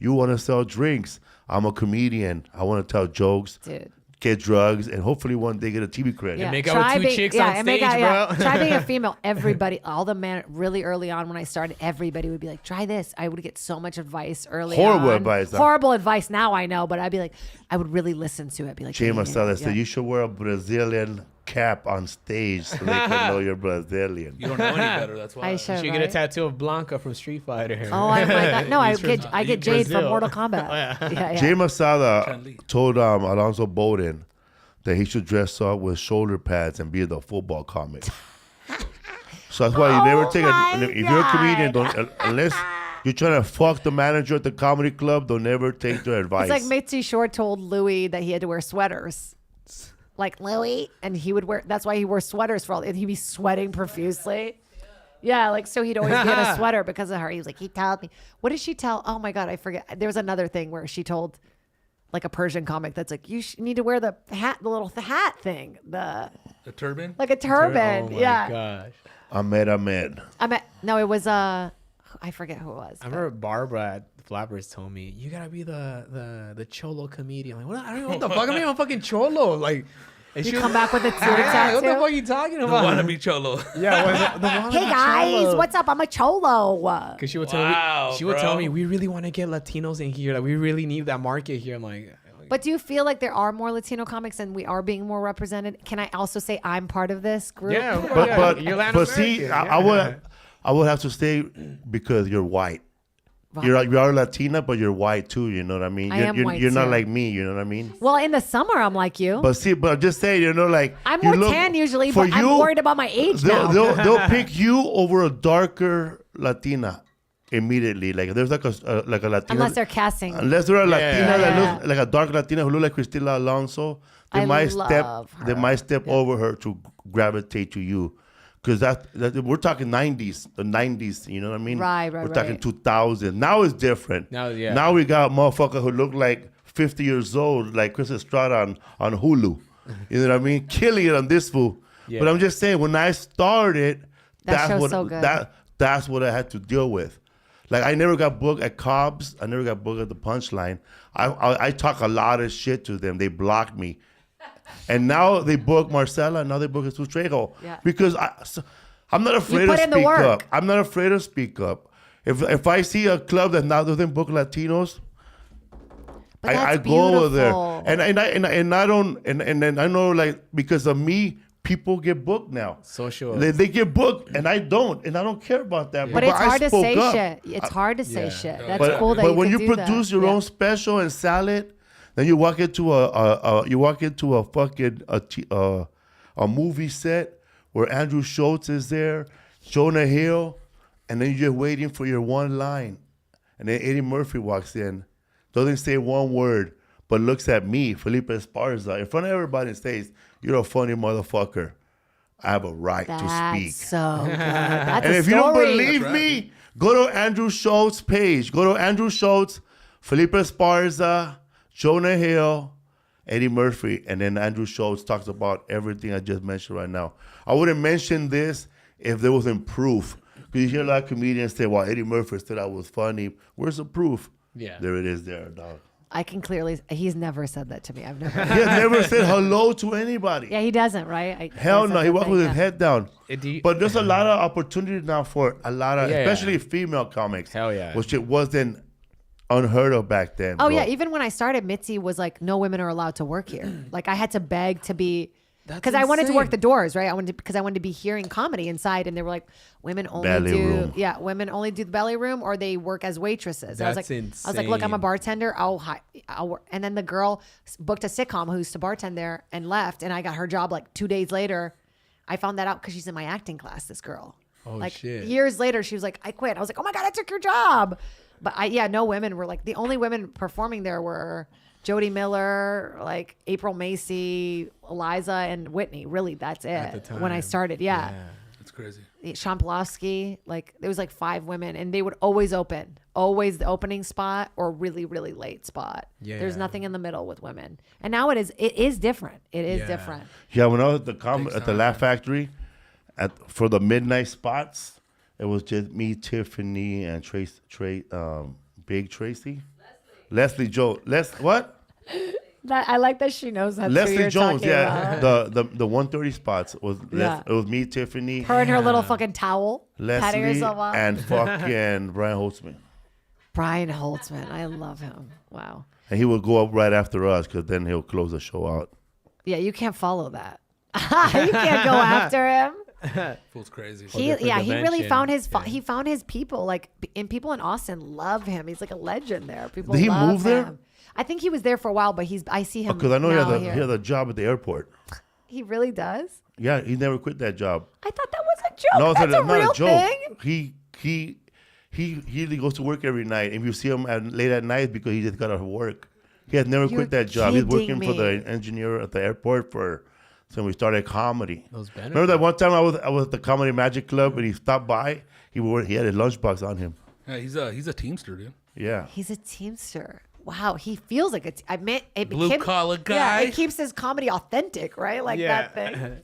You want to sell drinks. I'm a comedian. I want to tell jokes, Dude. get drugs, and hopefully one day get a TV credit. Yeah. make out with two chicks on and make stage, out, bro. Try being a female. Everybody, all the men, really early on when I started, everybody would be like, try this. I would get so much advice early Horrible on. advice, huh? Horrible advice now I know, but I'd be like, I would really listen to it. Be like, Jay "Yeah, Marcella yeah." said you should wear a Brazilian cap on stage so they can know you're Brazilian. You don't know any better. That's why. I You should, should get a tattoo of Blanca from Street Fighter. Oh, I might not. No, I He's get from- I get Jade from Brazil. Mortal Kombat. Yeah. Jay Masada Chun-Li. told Alonzo Bowden that he should dress up with shoulder pads and be the football comic. So that's why you never take my if you're a comedian, God. don't unless you're trying to fuck the manager at the comedy club, don't never take their advice. It's like Mitzi Shore told Louis that he had to wear sweaters. Like Louis, and he would wear. That's why he wore sweaters for all. And he'd be sweating profusely. Yeah, like so he'd always be in a sweater because of her. He was like, he told me. What did she tell? Oh my God, I forget. There was another thing where she told, like a Persian comic that's like, you need to wear the hat, the little hat thing, The turban. like a turban. Oh my yeah. gosh. Ahmed. No, it was I forget who it was. I remember Barbara at Flappers told me, you gotta be the cholo comedian. Like, what? I don't know what the fuck. I'm not even a fucking cholo. Like, and You she come was- back with a tear Yeah, what the tattoo. fuck are you talking The about? wannabe cholo. Yeah, what is it? The wannabe Hey guys, cholo. what's up? I'm a cholo. Because she would Wow, tell me, she would bro. tell me, we really want to get Latinos in here. Like, we really need that market here. I'm like, But do you feel like there are more Latino comics and we are being more represented? Can I also say I'm part of this group? yeah, But you're Latin see, American, I would have to say because you're white. You are Latina, but you're white too. You know what I mean? I am white, You're not too. like me. You know what I mean? Well, in the summer, I'm like you. But I'm just saying, you know, like I'm you more tan usually, but I'm worried about my age now. They'll pick you over a darker Latina immediately. Like there's like a Latina. Unless they're casting. Unless they're a Latina Yeah. that looks like a dark Latina who look like Cristina Alonso, they I might love they her. might step over her to gravitate to you. Because that we're talking 90s, the 90s, you know what I mean? Right, We're talking right. 2000. Now it's different. Now, yeah. Now we got motherfucker who look like 50 years old, like Chris Estrada on Hulu. You know what I mean? Killing it on this fool. Yeah. But I'm just saying, when I started, That show's what so good. that's what I had to deal with. Like I never got booked at Cobb's. I never got booked at the Punchline. I talk a lot of shit to them. They blocked me. And now they book Marcela, and now they book Jesus Trejo. Yeah. Because I'm not afraid to put in the speak work. up. I'm not afraid to speak up. If I see a club that now doesn't book Latinos, But I that's go over there. beautiful. And I don't and then I know like because of me, people get booked now. Social. They get booked and I don't care about that. But it's I hard to spoke say up. shit. It's hard to say shit. That's But, cool that but you when can you do produce that. your Yeah. own special and sell it, Then you walk into a fucking a movie set where Andrew Schultz is there, Jonah Hill, and then you're just waiting for your one line. And then Eddie Murphy walks in, doesn't say one word, but looks at me, Felipe Esparza, in front of everybody and says, "You're a funny motherfucker. I have a right to speak." That's so good. That's And a if you don't story. believe me, go to Andrew Schultz's page. Go to Andrew Schultz, Felipe Esparza, Jonah Hill, Eddie Murphy, and then Andrew Schultz talks about everything I just mentioned right now. I wouldn't mention this if there wasn't proof. Because you hear a lot of comedians say, "Well, Eddie Murphy said I was funny." Where's the proof? Yeah. There it is there, dog. I can clearly. He's never said that to me. I've never. He has never said hello to anybody. Yeah, he doesn't, right? Hell no. He walks with his head down. Do you- But there's a lot of opportunity now for a lot of, Yeah. especially female comics. Hell yeah. Which it wasn't unheard of back then. Oh bro. yeah, even when I started, Mitzi was like, "No women are allowed to work here." Like I had to beg to be, because I wanted to work the doors, right? I wanted to be hearing comedy inside, and they were like, "Women only Belly room. women only do the belly room, or they work as waitresses." I was That's like, "Look, I'm a insane. bartender. I'll work." And then the girl booked a sitcom who used to bartend there and left, and I got her job like 2 days later. I found that out because she's in my acting class. This girl. Oh, like shit. years later, she was like, "I quit." I was like, "Oh my god, I took your job." But no women were like, the only women performing there were Jody Miller, like April Macy, Eliza, and Whitney. Really, that's it. the When I time. started, yeah. That's crazy. Sean Pulaski, like there was like 5 women, and they would always open, always the opening spot or really, really late spot. Yeah. There's nothing in the middle with women, and now it is different. It is Yeah. different. Yeah, when I was at the Laugh Factory, for the midnight spots, it was just me, Tiffany, and Big Tracy, Leslie Jones. What? I like that she knows that. Leslie Jones. Yeah, the 130 spots was Yeah. it was me, Tiffany, Her and her little fucking towel, patting Leslie, herself up. and fucking Brian Holtzman. Brian Holtzman, I love him. Wow. And he would go up right after us because then he'll close the show out. Yeah, you can't follow that. You can't go after him. Fool's crazy. He really found his people. Like, and people in Austin love him. He's like a legend there. People Did he love move there? him. I think he was there for a while, but I see him Because I know now he had a job at the airport. He really does. Yeah, he never quit that job. I thought that was a joke. No, That's a not real a joke. thing. He usually goes to work every night. If you see him late at night, it's because he just got out of work. He has never You're quit that job. He's working kidding for the me. engineer at the airport since we started comedy. Those Remember that one time I was at the Comedy Magic Club and he stopped by? He had a lunchbox on him. Yeah, he's a teamster, dude. Yeah. He's a teamster. Wow, he feels like it. Blue collar Yeah, guy. it keeps his comedy authentic, right? Like that thing.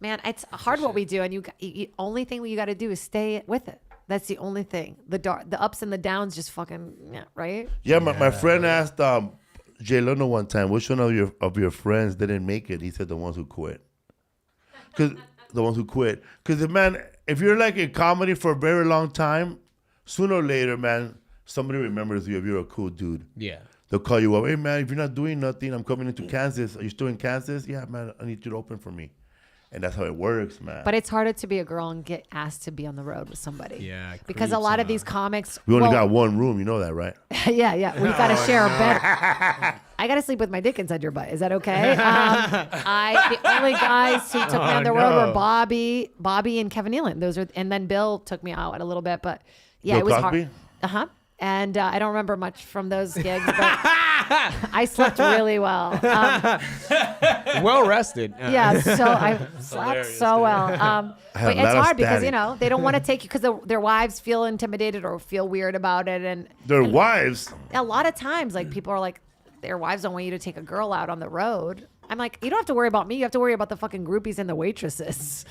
Man, it's hard what we do, and you only thing you got to do is stay with it. That's the only thing. The ups and the downs just fucking right. Yeah, my friend asked Jay Leno one time, which one of your friends didn't make it? He said the ones who quit. Because if you're like in comedy for a very long time, sooner or later, man, somebody remembers you if you're a cool dude. Yeah. They'll call you up. Hey, man, if you're not doing nothing, I'm coming into Kansas. Are you still in Kansas? Yeah, man, I need you to open for me. And that's how it works, man. But it's harder to be a girl and get asked to be on the road with somebody. Yeah, because a creeps lot of out. these comics. we only got one room. You know that, right? yeah. We got to share a bed. I got to sleep with my dick inside your butt. Is that okay? The only guys who took me on the road were Bobby and Kevin Nealon. And then Bill took me out a little bit, but yeah, Bill it was Cosby? hard. And I don't remember much from those gigs, but I slept really well. Well rested. Yeah, so I slept so well. had But a lot it's of hard because static. they don't want to take you because their wives feel intimidated or feel weird about it, and Their wives. a lot of times, like people are like, their wives don't want you to take a girl out on the road. I'm like, you don't have to worry about me. You have to worry about the fucking groupies and the waitresses.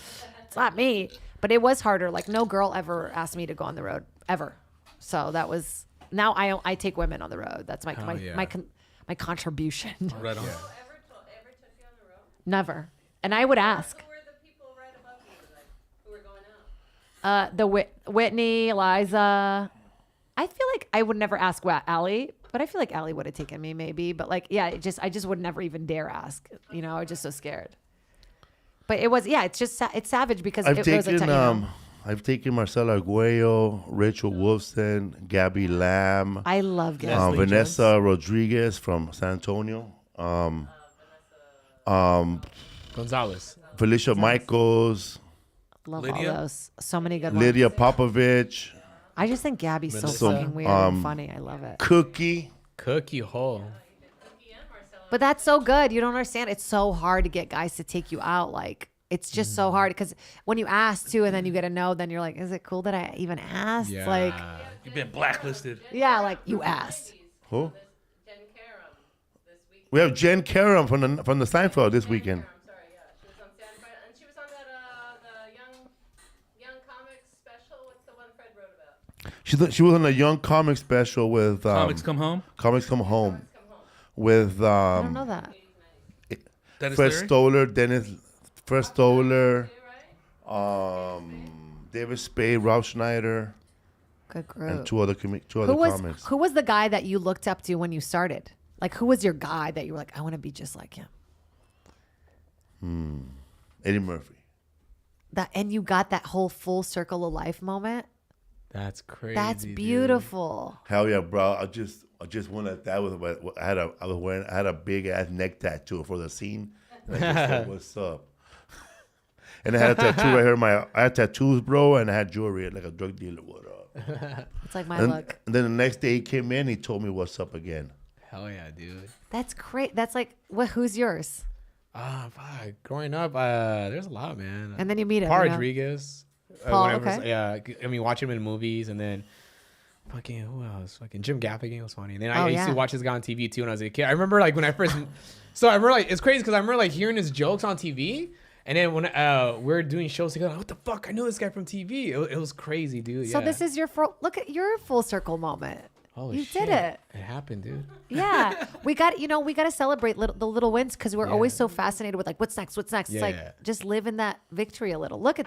It's not me. But it was harder. Like no girl ever asked me to go on the road ever. So that was now I take women on the road. That's my contribution. Right on. Ever took you on the road? Never. And I would ask. Who were the people right above you, like, who were going out? The Whitney, Eliza. I feel like I would never ask Allie, but I feel like Allie would have taken me maybe. But like, yeah, I just would never even dare ask. You know, I was just so scared. But it was, it's just, it's savage because I've it was a taken time. I've taken Marcela Arguello, Rachel Wolfson, Gabby Lamb, I love Gabby. Vanessa Rodriguez from San Antonio, Gonzalez. Felicia Michaels, Love Lydia? all those. So many good ones. Lydia Popovich, I just think Gabby's so Melissa. fucking weird and funny. I love it. Cookie. Cookie hole. But that's so good. You don't understand. It's so hard to get guys to take you out. Like, it's just so hard because when you ask to and then you get a no, then you're like, is it cool that I even asked? Yeah. Like, You've been blacklisted. yeah, like you asked. Who? Jen Karam this week. We have Jen Karam from the Seinfeld this weekend. I'm sorry, yeah. She was on Gentefied, and she was on that the young comics special. What's the one Fred wrote about? She was on a Young Comic special with Comics Come Home. Comics Come Home with I don't know that. Dennis Fred Leary? Stoller, Fred Stoller, David Spade, Rob Schneider, Good group. and two other comics. Who was the guy that you looked up to when you started? Like, who was your guy that you were like, I want to be just like him? Eddie Murphy. And you got that whole full circle of life moment. That's crazy. That's dude. beautiful. Hell yeah, bro! I just wanted that was I had a big ass neck tattoo for the scene. And I just said, what's up? And I had a tattoo right here. I had tattoos, bro, and I had jewelry like a drug dealer. What up? It's like my And, look. and then the next day he came in, he told me what's up again. Hell yeah, dude. That's great. That's like, who's yours? Fuck. Growing up, there's a lot, man. And then you meet him. Paul you know? Rodriguez. Paul, Whenever- okay. Yeah, I mean, watching him in movies, and then fucking who else? Fucking Jim Gaffigan was funny. And then I used to watch this guy on TV too when I was a kid. I remember like when I first, so I remember like it's crazy because I remember like hearing his jokes on TV, and then when we were doing shows together, what the fuck? I know this guy from TV. It was crazy, dude. So yeah. this is your look at your full circle moment. Holy you shit. did it. It happened, dude. Yeah, we got to celebrate the little wins because we're always so fascinated with like what's next. It's Yeah. like just live in that victory a little. Look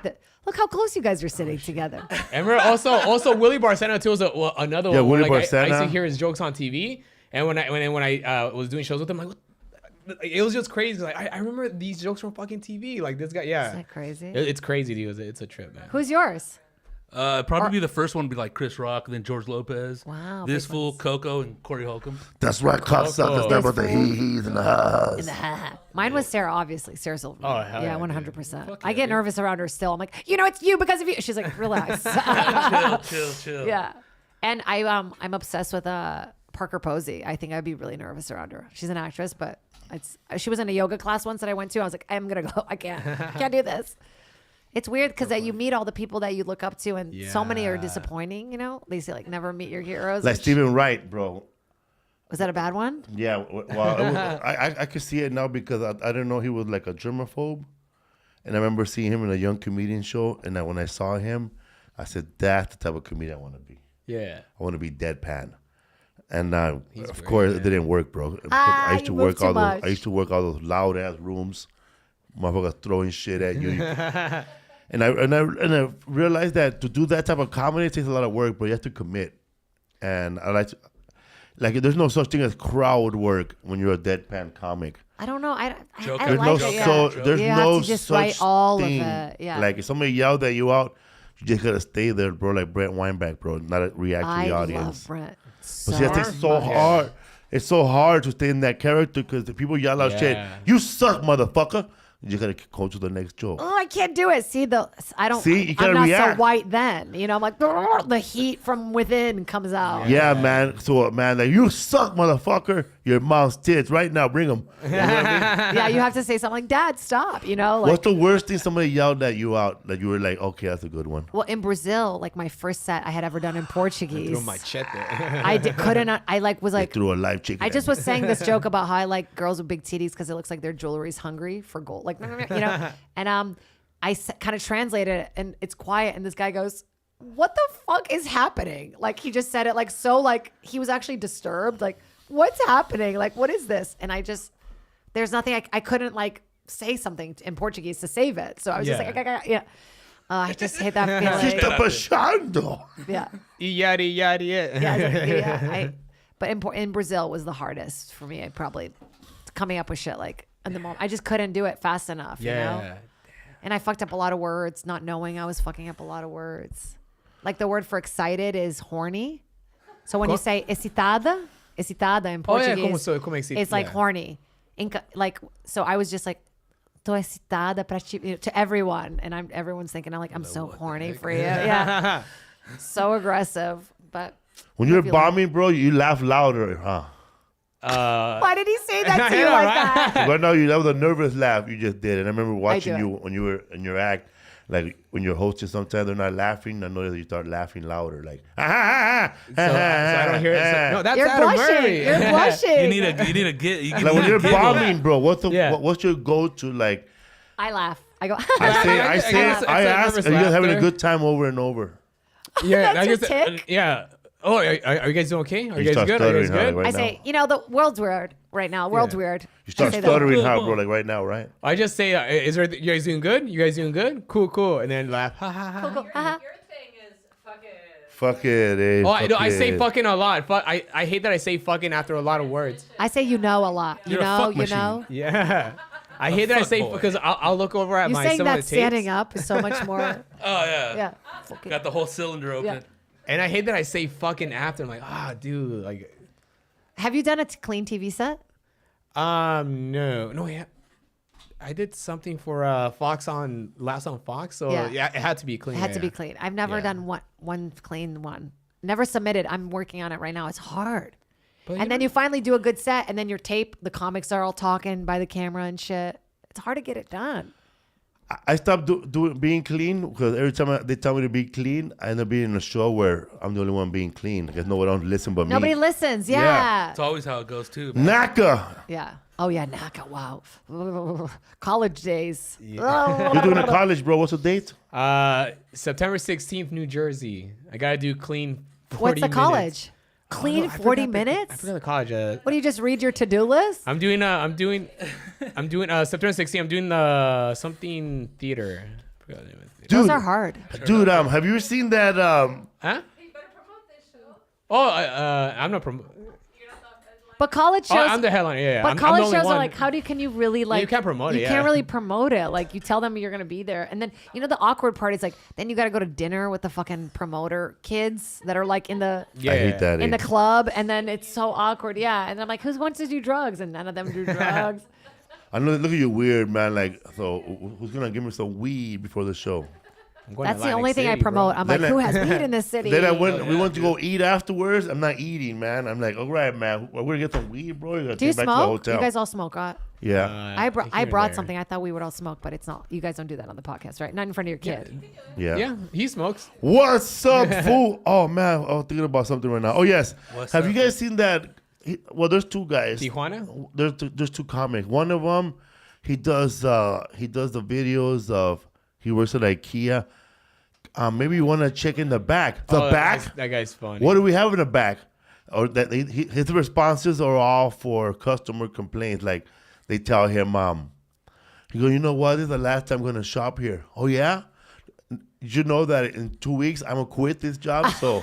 how close you guys are sitting together. And we're also Willie Barcena too was another Yeah, one. where, Willie like, I used Barcena. to hear his jokes on TV, and when I was doing shows with him, like it was just crazy. Like I remember these jokes from fucking TV. Like this guy, yeah. Isn't that crazy? It's crazy, dude. It's a trip, man. Who's yours? Probably be the first one would be like Chris Rock, then George Lopez. Wow, This big fool, ones. Coco, and Corey Holcomb. That's right, cocksuckers. Never the he's in the house. Mine was Sarah, obviously. Sarah Silverman. Oh, hell yeah, 100%. Fuck I yeah, get dude. nervous around her still. I'm like, it's you because of you. She's like, relax. Chill. Yeah. And I'm obsessed with Parker Posey. I think I'd be really nervous around her. She's an actress, but she was in a yoga class once that I went to. I was like, I'm gonna go. I can't do this. It's weird because you meet all the people that you look up to, and so many are disappointing. You know, they say like never meet your heroes. Like Stephen Wright, bro. Was that a bad one? Yeah, well, I could see it now because I didn't know he was like a germaphobe, and I remember seeing him in a young comedian show, and when I saw him, I said, "That's the type of comedian I want to be. Yeah. I want to be deadpan." And He's of great, course, man. it didn't work, bro. I used to you work moved too all those. much. I used to work all those loud ass rooms, motherfuckers throwing shit at you. And I realized that to do that type of comedy it takes a lot of work, but you have to commit. And I like there's no such thing as crowd work when you're a deadpan comic. I don't know. I Joker. There's like no it. Yeah. there's You no have to just such write all thing. of it. Yeah. Like if somebody yelled at you out, you just gotta stay there, bro. Like Brent Weinbach, bro, not react to I the love audience. Brent. But see, that takes so much. hard. It's so hard to stay in that character because the people yell out shit. Yeah. You suck, motherfucker. You just gotta go to the next joke. Oh, I can't do it. See, I don't. See, you gotta I'm not react. so white then. You know, I'm like the heat from within comes out. Yeah, man. So, man, like you suck, motherfucker. Your mom's tits right now. Bring them. Yeah, you have to say something like, "Dad, stop." You know, like What's the worst thing somebody yelled at you out that you were like, okay, that's a good one? well, in Brazil, like my first set I had ever done in Portuguese. Throw my chet there. I couldn't. I was They like, threw a live chicken. I at just me. was saying this joke about how I like girls with big titties because it looks like their jewelry's hungry for gold, like you know. And I kind of translated it, and it's quiet, and this guy goes, "What the fuck is happening?" Like he just said it like so, like he was actually disturbed. Like, what's happening? Like, what is this? And there's nothing I couldn't like say something in Portuguese to save it. So I was just Yeah. like, yeah. I just hate that Just feeling. a pachando. Yeah. Yada yada Yeah, but in Brazil was the hardest for me. I probably coming up with shit like in the moment. I just couldn't do it fast enough. You know? And I fucked up a lot of words, not knowing I was fucking up a lot of words. Like the word for excited is horny. So when you say excitada in Portuguese, como it's like horny. So I was just like, tô excitada pra ti, to everyone. And everyone's thinking, I'm so horny for you. Yeah. So aggressive. But when you're bombing, bro, you laugh louder, huh? Why did he say that to you like that? Right now, that was a nervous laugh you just did. And I remember watching you when you were in your act. Like when you're hosting, sometimes they're not laughing. I know that you start laughing louder, like so I don't hear it. No, that's You're Adam blushing. Murray. You're blushing. You need a get. like when you're bombing, bro. What's your go-to? Like I laugh. I go. I ask, are you guys having a good time over and over? Yeah, That's your tick? Yeah. Oh, are you guys doing okay? Are you guys start good? Are you guys stuttering, good? right I now. say, the world's weird right now. World's weird. You start I say stuttering, how, bro? Like right now, right? I just say, you guys doing good? You guys doing good? Cool. And then laugh. Ha ha ha. Cool. Uh-huh. Your thing is fuck it. Fuck it, eh? Oh, fuck I say it. fucking a lot. I hate that I say fucking after a lot of words. I say a lot. You're a fuck You machine. know. Yeah. I hate that I fuck say boy. because I'll look over at You my saying some of that the tapes. standing up is so much more. Oh yeah. Yeah. Got the whole cylinder open. Yeah. And I hate that I say fucking after. I'm like, dude, like. Have you done a clean TV set? No, yeah. I did something for Fox last on Fox, so yeah, it had to be clean. It had to be clean. I've never done one clean one. Never submitted. I'm working on it right now. It's hard. And then you finally do a good set, and then your tape, the comics are all talking by the camera and shit. It's hard to get it done. I stopped being clean because every time they tell me to be clean, I end up being in a show where I'm the only one being clean because no one else listen but Nobody me. listens. Yeah. Yeah. It's always how it goes too. Man. Naka. Yeah. Oh yeah, Naka. Wow. College days. You're doing a college, bro. What's the date? September 16th, New Jersey. I gotta do clean 40 What's the minutes. college? Clean 40 minutes? I forgot the college. What do you just read your to-do list? I'm doing September 16th. I'm doing something theater. I forgot the name of the theater. Those are hard. Dude, have you seen that? Huh? You better promote this show. Oh, I'm not promoting. You're not the headline. But college shows. I'm the headliner. Yeah, But I'm college the only shows one. are like, can you really like? You can't promote it, You yeah. can't really promote it. Like you tell them you're gonna be there, and then the awkward part is like, then you got to go to dinner with the fucking promoter kids that are like in the Yeah, I hate that. in the club, and then it's so awkward. Yeah, and I'm like, who wants to do drugs? And none of them do drugs. I know. Look at you, weird man. Like, so who's gonna give me some weed before the show? I'm going to That's the Atlantic only thing I City, bro. promote. I'm like, Then who has weed in this city? Then we went to go eat afterwards. I'm not eating, man. I'm like, all right, man. We're gonna get some weed, bro. You gotta Do you take back to the smoke? hotel. You guys all smoke, right? Yeah, I brought there. something. I thought we would all smoke, but it's not. You guys don't do that on the podcast, right? Not in front of your kid. yeah. Yeah, he smokes. What's up, fool? Oh man, I was thinking about something right now. Oh yes, have you guys seen that? Well, there's two guys. Tijuana? There's two comics. One of them, he does the videos of he works at IKEA. Maybe you want to check in the back. The back. That guy's funny. What do we have in the back? Or that his responses are all for customer complaints. Like they tell him, he goes, you know what? This is the last time I'm gonna shop here. Oh yeah? Did you know that in 2 weeks I'm gonna quit this job? So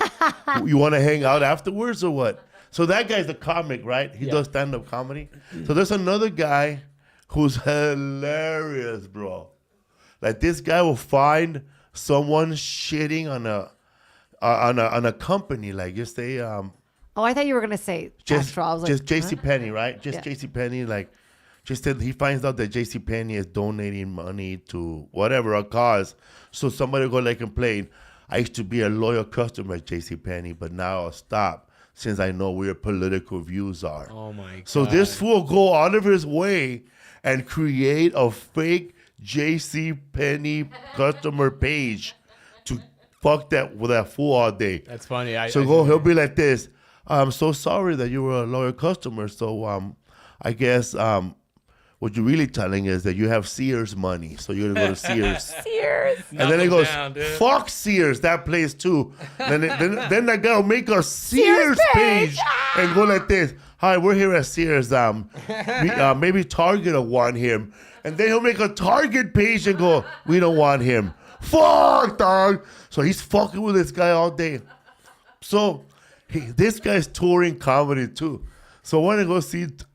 you want to hang out afterwards or what? So that guy's a comic, right? He does stand-up comedy. So there's another guy who's hilarious, bro. Like this guy will find someone shitting on a company, like just say Oh, I thought you were gonna say Astro. I was like, just J.C. huh? Penney, right? Just Yeah. J.C. Penney, like just said he finds out that J.C. Penney is donating money to whatever a cause. So somebody will go like complain. I used to be a loyal customer at J.C. Penney, but now I'll stop since I know where your political views are. Oh my god. So this fool go out of his way and create a fake J.C. Penney customer page to fuck that with that fool all day. That's funny. He'll be like this. I'm so sorry that you were a loyal customer. So I guess what you're really telling is that you have Sears money. So you're gonna go to Sears. Sears. And then he goes, down, dude. fuck Sears, that place too. then that guy will make a Sears page and go like this. Hi, we're here at Sears. Maybe Target will want him. And then he'll make a Target page and go, we don't want him. Fuck, dog. So he's fucking with this guy all day. So this guy's touring comedy too. So I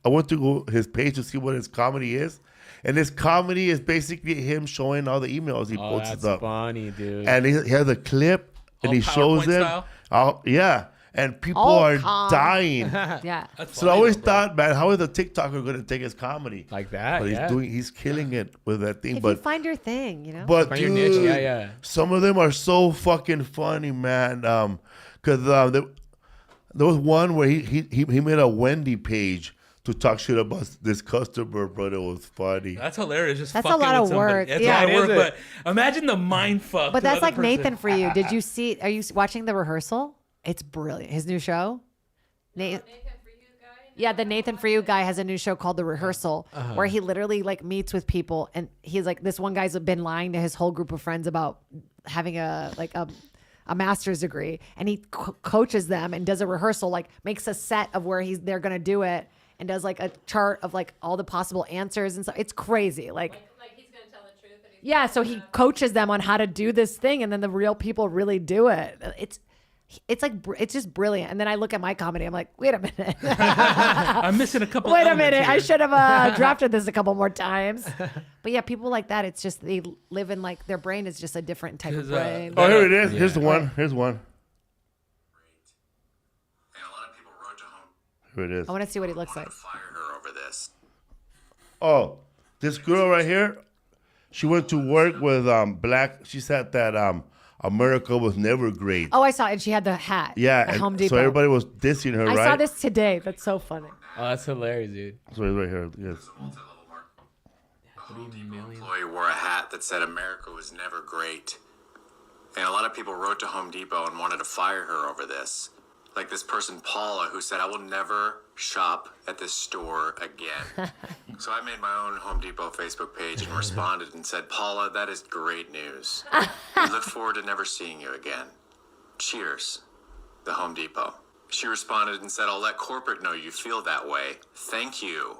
went to go his page to see what his comedy is. And his comedy is basically him showing all the emails he posts that's up. funny, dude. And he has a clip and he shows PowerPoint them. style? Yeah. And people Oh, are calm. dying. Yeah. That's So I always funny, bro. thought, man, how is a TikToker going to take his comedy? Like that, But yeah. he's killing it with that thing. If you But find your thing, you know. but Find your dude, niche, yeah. some of them are so fucking funny, man. Because there was one where he made a Wendy page to talk shit about this customer, but it was funny. That's hilarious. Just That's a fucking lot with of somebody. work. That's Yeah. a lot It of is work. But imagine the mind fuck. But to the that's other like person. Nathan for you. Did you see? Are you watching the rehearsal? It's brilliant. His new show. Nathan. Yeah, the Nathan For You guy has a new show called The Rehearsal, where he literally like meets with people, and he's like, this one guy's been lying to his whole group of friends about having a master's degree, and he coaches them and does a rehearsal, like makes a set of where they're gonna do it, and does like a chart of like all the possible answers and stuff. It's crazy, like he's gonna tell the truth. And he's yeah. So he coaches them on how to do this thing, and then the real people really do it. It's like it's just brilliant. And then I look at my comedy. I'm like, wait a minute. I'm missing a couple. Wait a elements minute. here. I should have drafted this a couple more times. But yeah, people like that. It's just they live in like their brain is just a different type of brain. Oh, here it is. Here's the one. Here's one. And a lot of people wrote to home. Here it is. I want to see what he looks Wanted like. to fire her over this. Oh, this girl right here, she went to work with black. She said that America was never great. Oh, I saw it. And she had the hat. Yeah, At and Home Depot. so everybody was dissing her, I right? saw this today. That's so funny. Oh, that's hilarious, dude. So it's right here. Yes. A multi-level mark. A Home Depot employee wore a hat that said America was never great. And a lot of people wrote to Home Depot and wanted to fire her over this. Like this person, Paula, who said, I will never shop at this store again. So I made my own Home Depot Facebook page and responded and said, Paula, that is great news. We look forward to never seeing you again. Cheers, the Home Depot. She responded and said, I'll let corporate know you feel that way. Thank you.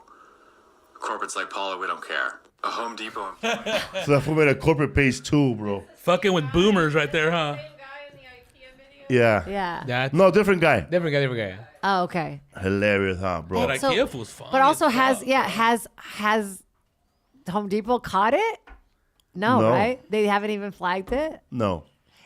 Corporate's like, Paula, we don't care. A Home Depot employee. So that fool made a corporate page too, bro. Fucking with boomers right there, huh? Same guy in the IKEA video. Yeah. Yeah. That's No, different guy. different guy. Oh, okay. Hilarious, huh, bro? But So- IKEA was fun. But also has Home Depot caught it? No, No. right? They haven't even flagged it. No.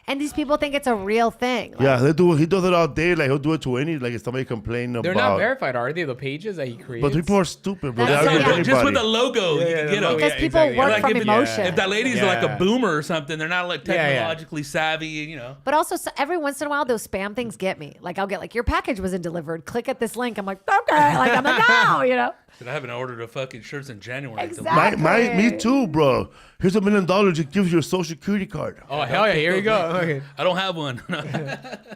And these people think it's a real thing. Like, Yeah, he does it all day. Like he'll do it to any. Like if somebody complaining They're about. not verified, are they? The pages that he creates. But people are stupid, bro. They That's so- argue with yeah. Just with the anybody. logo, you can get them. Because people work from if, emotion. If that lady's Yeah. like a boomer or something, they're not like Yeah, yeah. technologically savvy, you know. But also, every once in a while, those spam things get me. Like, I'll get like, your package wasn't delivered. Click at this link. I'm like, okay. Like, I'm like, no, you know. But I haven't ordered a fucking shirts in January. Exactly. Me too, bro. Here's $1 million. It gives you a social security card. Oh hell yeah! Here you go. Okay. I don't have one.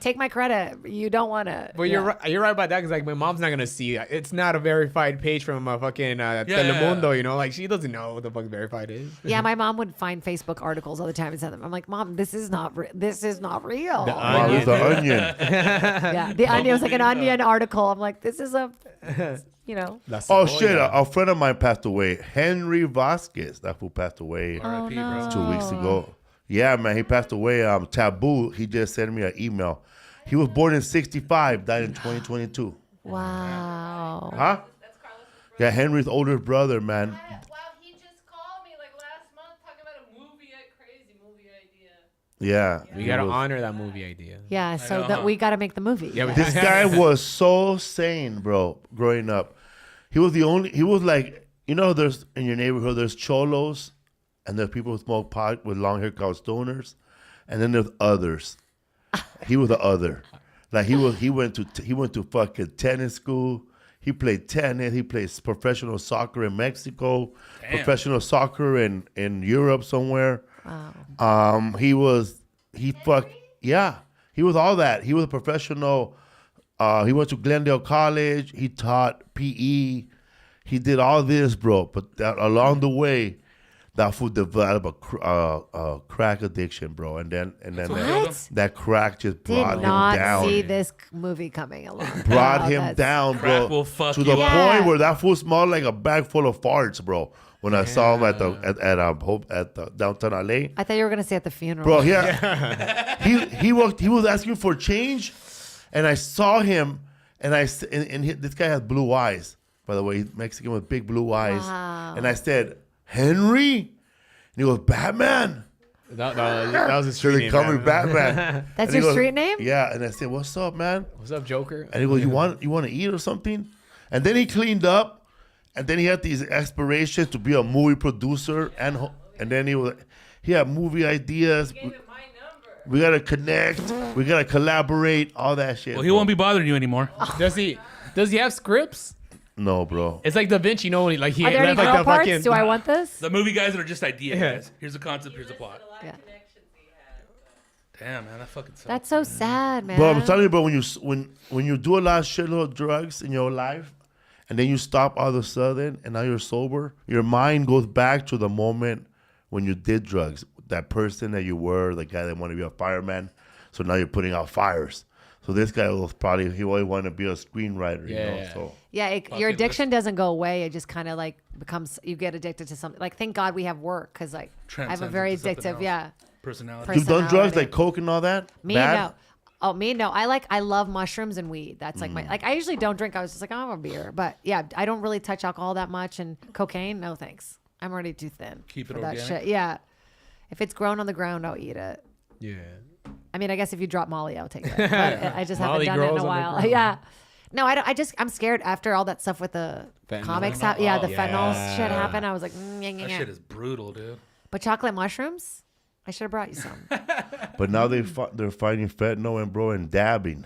Take my credit. You don't want to. But you're right about that because like my mom's not gonna see it. It's not a verified page from a fucking Telemundo, you know. Like she doesn't know what the fuck verified is. Yeah, my mom would find Facebook articles all the time and send them. I'm like, Mom, this is not real. This is not real. The Wow, it's the onion. Yeah, the onion was like an onion article. I'm like, this is a, you know. Oh shit! A friend of mine passed away. Henry Vasquez. That fool passed away R.I.P., bro. 2 weeks ago. Yeah, man, he passed away. Taboo. He just sent me an email. He was born in '65, died in 2022. Wow. Huh? Yeah, Henry's older brother, man. Wow, he just called me like last month talking about a movie, crazy movie idea. Yeah. We he gotta was- honor that movie idea. Yeah, so know, that huh? we got to make the movie. Yeah, we- This guy was so sane, bro, growing up. He was like, you know, there's in your neighborhood, there's cholos, and there's people who smoke pot with long hair called stoners, and then there's others. He was the other. Like he went to fucking tennis school. He played tennis. He plays professional soccer in Mexico, professional soccer in Europe somewhere. Wow. He was all that. He was a professional. He went to Glendale College. He taught PE. He did all this, bro. But along the way, that fool developed a crack addiction, bro. And then What? that crack just Did brought him not down. see this movie coming along. Brought Wow, him that's- down, Crack bro. will fuck To the you up. point Yeah. where that fool smelled like a bag full of farts, bro. When I saw him at the downtown LA. I thought you were gonna say at the funeral. Bro, he was asking for change, and I saw him, and this guy has blue eyes. By the way, he's Mexican with big blue eyes. Wow. And I said, Henry? And he goes, Batman. That was his So street they name. call me man. Batman. That's And he your goes, street name? Yeah. And I said, what's up, man? What's up, Joker? And he goes, you want to eat or something? And then he cleaned up, and then he had these aspirations to be a movie producer, and then he had movie ideas. We gotta connect. We gotta collaborate. All that shit. Well, he bro. won't be bothering you anymore. Does he have scripts? No, bro. It's like Da Vinci, when he Are there any left like girl the parts? fucking. Do I want this? The movie guys that are just ideas. Yeah. Guys. Here's the concept. Here's the plot. Yeah. Damn, man, that fucking sucks. That's so sad, man. Bro, I'm telling you, bro. When you do a lot of shitload of drugs in your life, and then you stop all of a sudden, and now you're sober, your mind goes back to the moment when you did drugs. That person that you were, the guy that wanted to be a fireman. So now you're putting out fires. So this guy was probably, he always wanted to be a screenwriter, you know. So Yeah, your addiction doesn't go away. It just kind of like becomes, you get addicted to something. Like, thank God we have work, because like I have a Transcends very into something addictive, else. Personality. you've done drugs personality. like coke and all that? Me, Bad? no. Oh, me, no. I love mushrooms and weed. That's like my, like, I usually don't drink. I was just like, I'm a beer. But yeah, I don't really touch alcohol that much. And cocaine, no thanks. I'm already too thin. Keep it for that organic? shit. Yeah. If it's grown on the ground, I'll eat it. Yeah. I mean, I guess if you drop Molly, I'll take it. But I just haven't Molly done it in grows a on the while. ground. Yeah. No, I don't. I'm scared after all that stuff with the Fentanyl. comics. Yeah, the fentanyl Yeah. shit happened. I was like, That shit is brutal, dude. But chocolate mushrooms, I should have brought you some. But now they're fighting fentanyl and bro and dabbing.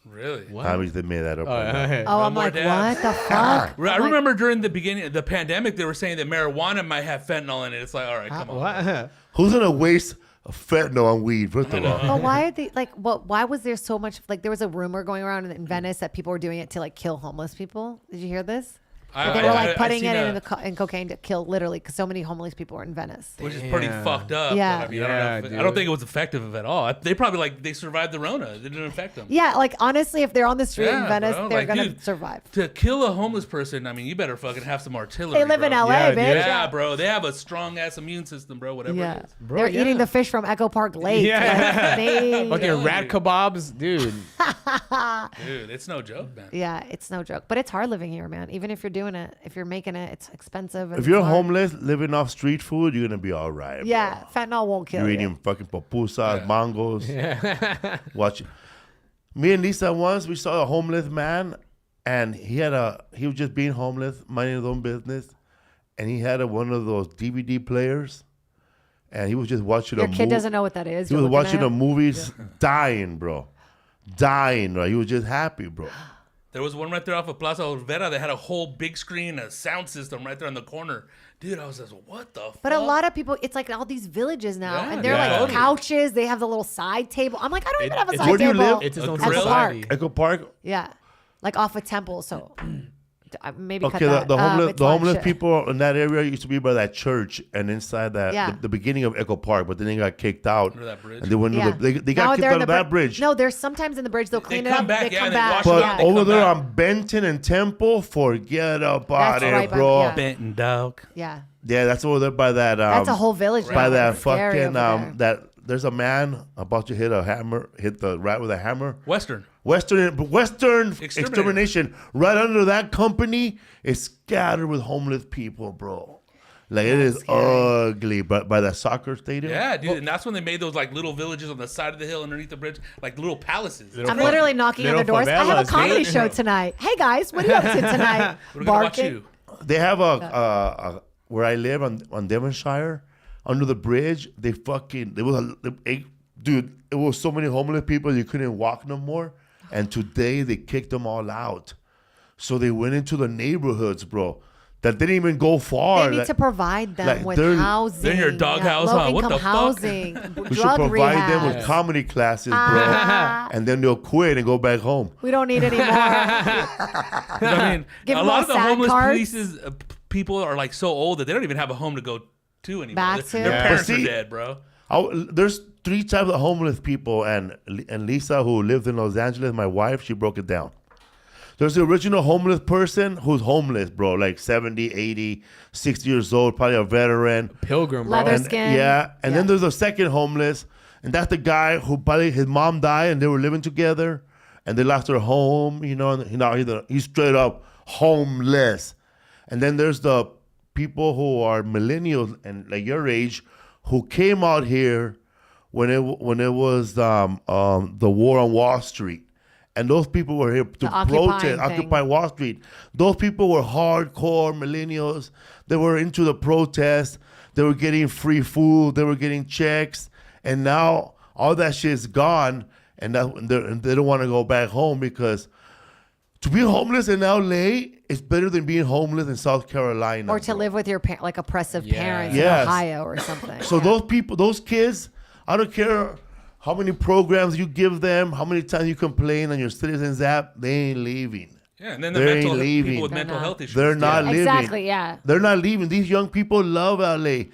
Really? Obviously they made that up. right now. Oh, I'm more like, dabs. what the fuck? I remember during the beginning of the pandemic, they were saying that marijuana might have fentanyl in it. It's like, all right, come on. What? Who's gonna waste fentanyl on weed? First of all, But why are they like? What? Why was there so much? Like, there was a rumor going around in Venice that people were doing it to like kill homeless people. Did you hear this? That they were like putting it in cocaine to kill, literally, because so many homeless people were in Venice. Which is pretty fucked up. Yeah. But I mean, Yeah, I don't think it was effective at all. They probably they survived the Rona. It didn't affect them. Yeah, like honestly, if they're on the street in Yeah, Venice, bro. they're Like, gonna dude, survive. To kill a homeless person, I mean, you better fucking have some artillery. They live in bro. LA, Yeah, bitch. Yeah, bro. They have a strong ass immune system, bro. Whatever Yeah, it is. they're eating the fish from Echo Park Lake. Yeah. Like, they, Fucking rat kebabs, dude. Dude, it's no joke, man. yeah, it's no joke. But it's hard living here, man. Even if you're doing it, if you're making it, it's expensive. and if you're it's hard. homeless living off street food, you're gonna be all right. yeah, bro. fentanyl won't kill You're you. eating fucking pupusas, mangos. Watch. Me and Lisa once we saw a homeless man, and he was just being homeless, minding his own business, and he had one of those DVD players, and he was just watching Your a kid movie. doesn't know what that is. He You're was looking watching at the it. movies, dying, bro, dying. Right? He was just happy, bro. There was one right there off of Plaza Olvera that had a whole big screen, a sound system right there in the corner. Dude, I was just, what the fuck? But a lot of people, it's like all these villages now, Yeah, and they're yeah. like totally. couches. They have the little side table. I'm like, I don't even have a side Where do you table. live? It's his own At the society. park. Echo Park. Yeah, like off a temple. So maybe cut Okay, that. the homeless, it's the live homeless shit. people in that area used to be by that church and inside that Yeah. the beginning of Echo Park, but then they got kicked out. Under that bridge? And they went to Yeah. they Now got kicked they're in out of the that bridge. No, there's sometimes in the bridge they'll clean it come up. back, they yeah, come they back. wash it But out. Yeah. over come there back. on Benton and Temple, forget about That's it, right by- bro. yeah. Benton, dog. Yeah, Yeah, that's over there by that. that's a whole village. by now. that It's scary fucking over there. that. There's a man about to hit the rat with a hammer. Western. Western Exterminator. extermination. Right under that company is scattered with homeless people, bro. Like it is ugly, but by that soccer stadium. Yeah, dude. And that's when they made those like little villages on the side of the hill underneath the bridge, like little palaces. I'm literally knocking on the Little doors. I have a favelas, comedy dude. show tonight. Hey guys, what are you up to tonight? We're gonna watch Barking. you. They have a where I live on Devonshire, under the bridge. Dude, it was so many homeless people you couldn't walk no more. And today they kicked them all out. So they went into the neighborhoods, bro. That didn't even go far. They need Like, to provide them like, with they're- housing. they're in your doghouse, huh? Low What income the fuck? housing. we should drug provide them rehab. with comedy classes, bro. And then they'll quit and go back home. We don't need any more. 'Cause, I mean, Give a them lot all of the SAG homeless cards. places, people are like so old that they don't even have a home to go to anymore. Back Their to. their Yeah. parents But are see- dead, bro. There's 3 types of homeless people, and Lisa, who lived in Los Angeles, my wife, she broke it down. There's the original homeless person who's homeless, bro, like 70, 80, 60 years old, probably a veteran. Pilgrim, bro. Leather And, skin. yeah, and Yeah. then there's a second homeless, and that's the guy who probably his mom died and they were living together, and they lost their home, and he's straight up homeless. And then there's the people who are millennials and like your age who came out here when it was the war on Wall Street. And those people were here to protest, Occupy Wall Street. Those people were hardcore millennials. They were into the protest. They were getting free food. They were getting checks. And now all that shit is gone. And they don't want to go back home because to be homeless in LA is better than being homeless in South Carolina. Or to live with your like oppressive parents in Ohio or something. So those people, those kids, I don't care how many programs you give them, how many times you complain on your Citizens app, they ain't leaving. Yeah, and then people with mental health issues. They're not leaving. Exactly, yeah. They're not leaving. These young people love LA.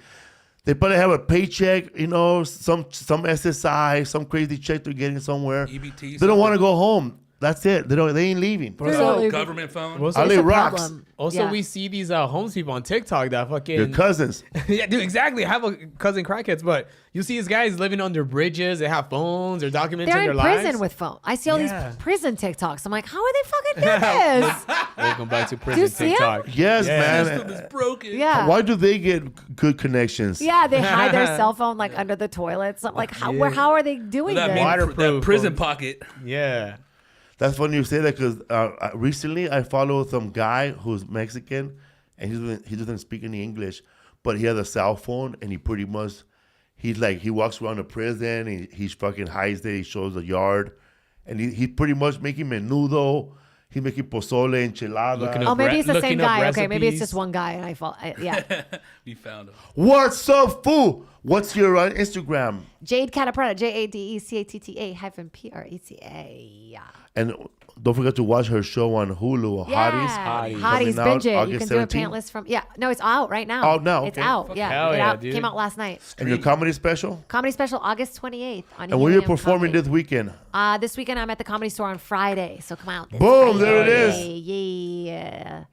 They probably have a paycheck, you know, some SSI, some crazy check they're getting somewhere. EBT. They don't want to go home. That's it. They ain't leaving. Government phone. LA rocks. Also, we see these homeless people on TikTok that fucking your cousins. Yeah, dude, exactly. I have a cousin crackheads, but you see these guys living under bridges. They have phones. They're documenting their lives. They're in prison with phone. I see all these prison TikToks. I'm like, how are they fucking doing this? Welcome back to prison TikTok. Yes, man. The system is broken. Yeah. Why do they get good connections? Yeah, they hide their cell phone like under the toilets. I'm like, how are they doing this? That prison pocket. Yeah. That's funny you say that because recently I followed some guy who's Mexican and he doesn't speak any English, but he has a cell phone and he pretty much, he walks around the prison, he fucking hides there, he shows the yard, and he's pretty much making menudo, he's making pozole, enchilada. Oh, maybe it's the same guy. Okay, maybe it's just one guy and I fall. Yeah. We found him. What's up, fool? What's your Instagram? Jade Catta-Preta, JADECATTA-PRETA. Yeah. And don't forget to watch her show on Hulu, Hotties. Hotties, binge it. You can do a 17th. pantless from, no, it's out right now. Out now, It's okay. out, yeah. Hell yeah, dude. Came out last night. And your comedy special? Comedy special, August 28th. And where are you performing this weekend? This weekend I'm at the Comedy Store on Friday, so come out. Boom, there it is. Yeah.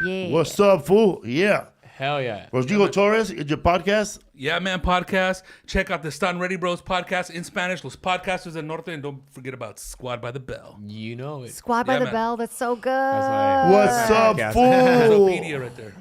Yeah. What's up, fool? Yeah. Hell yeah. Rodrigo Torres, it's your podcast? Yeah, man, podcast. Check out the Stan Ready Bros podcast in Spanish, Los Podcasters del Norte, and don't forget about Squad by the Bell. You know it. Squad by the man. Bell, that's so good. That's right. What's up, Podcast. fool? Wikipedia right there.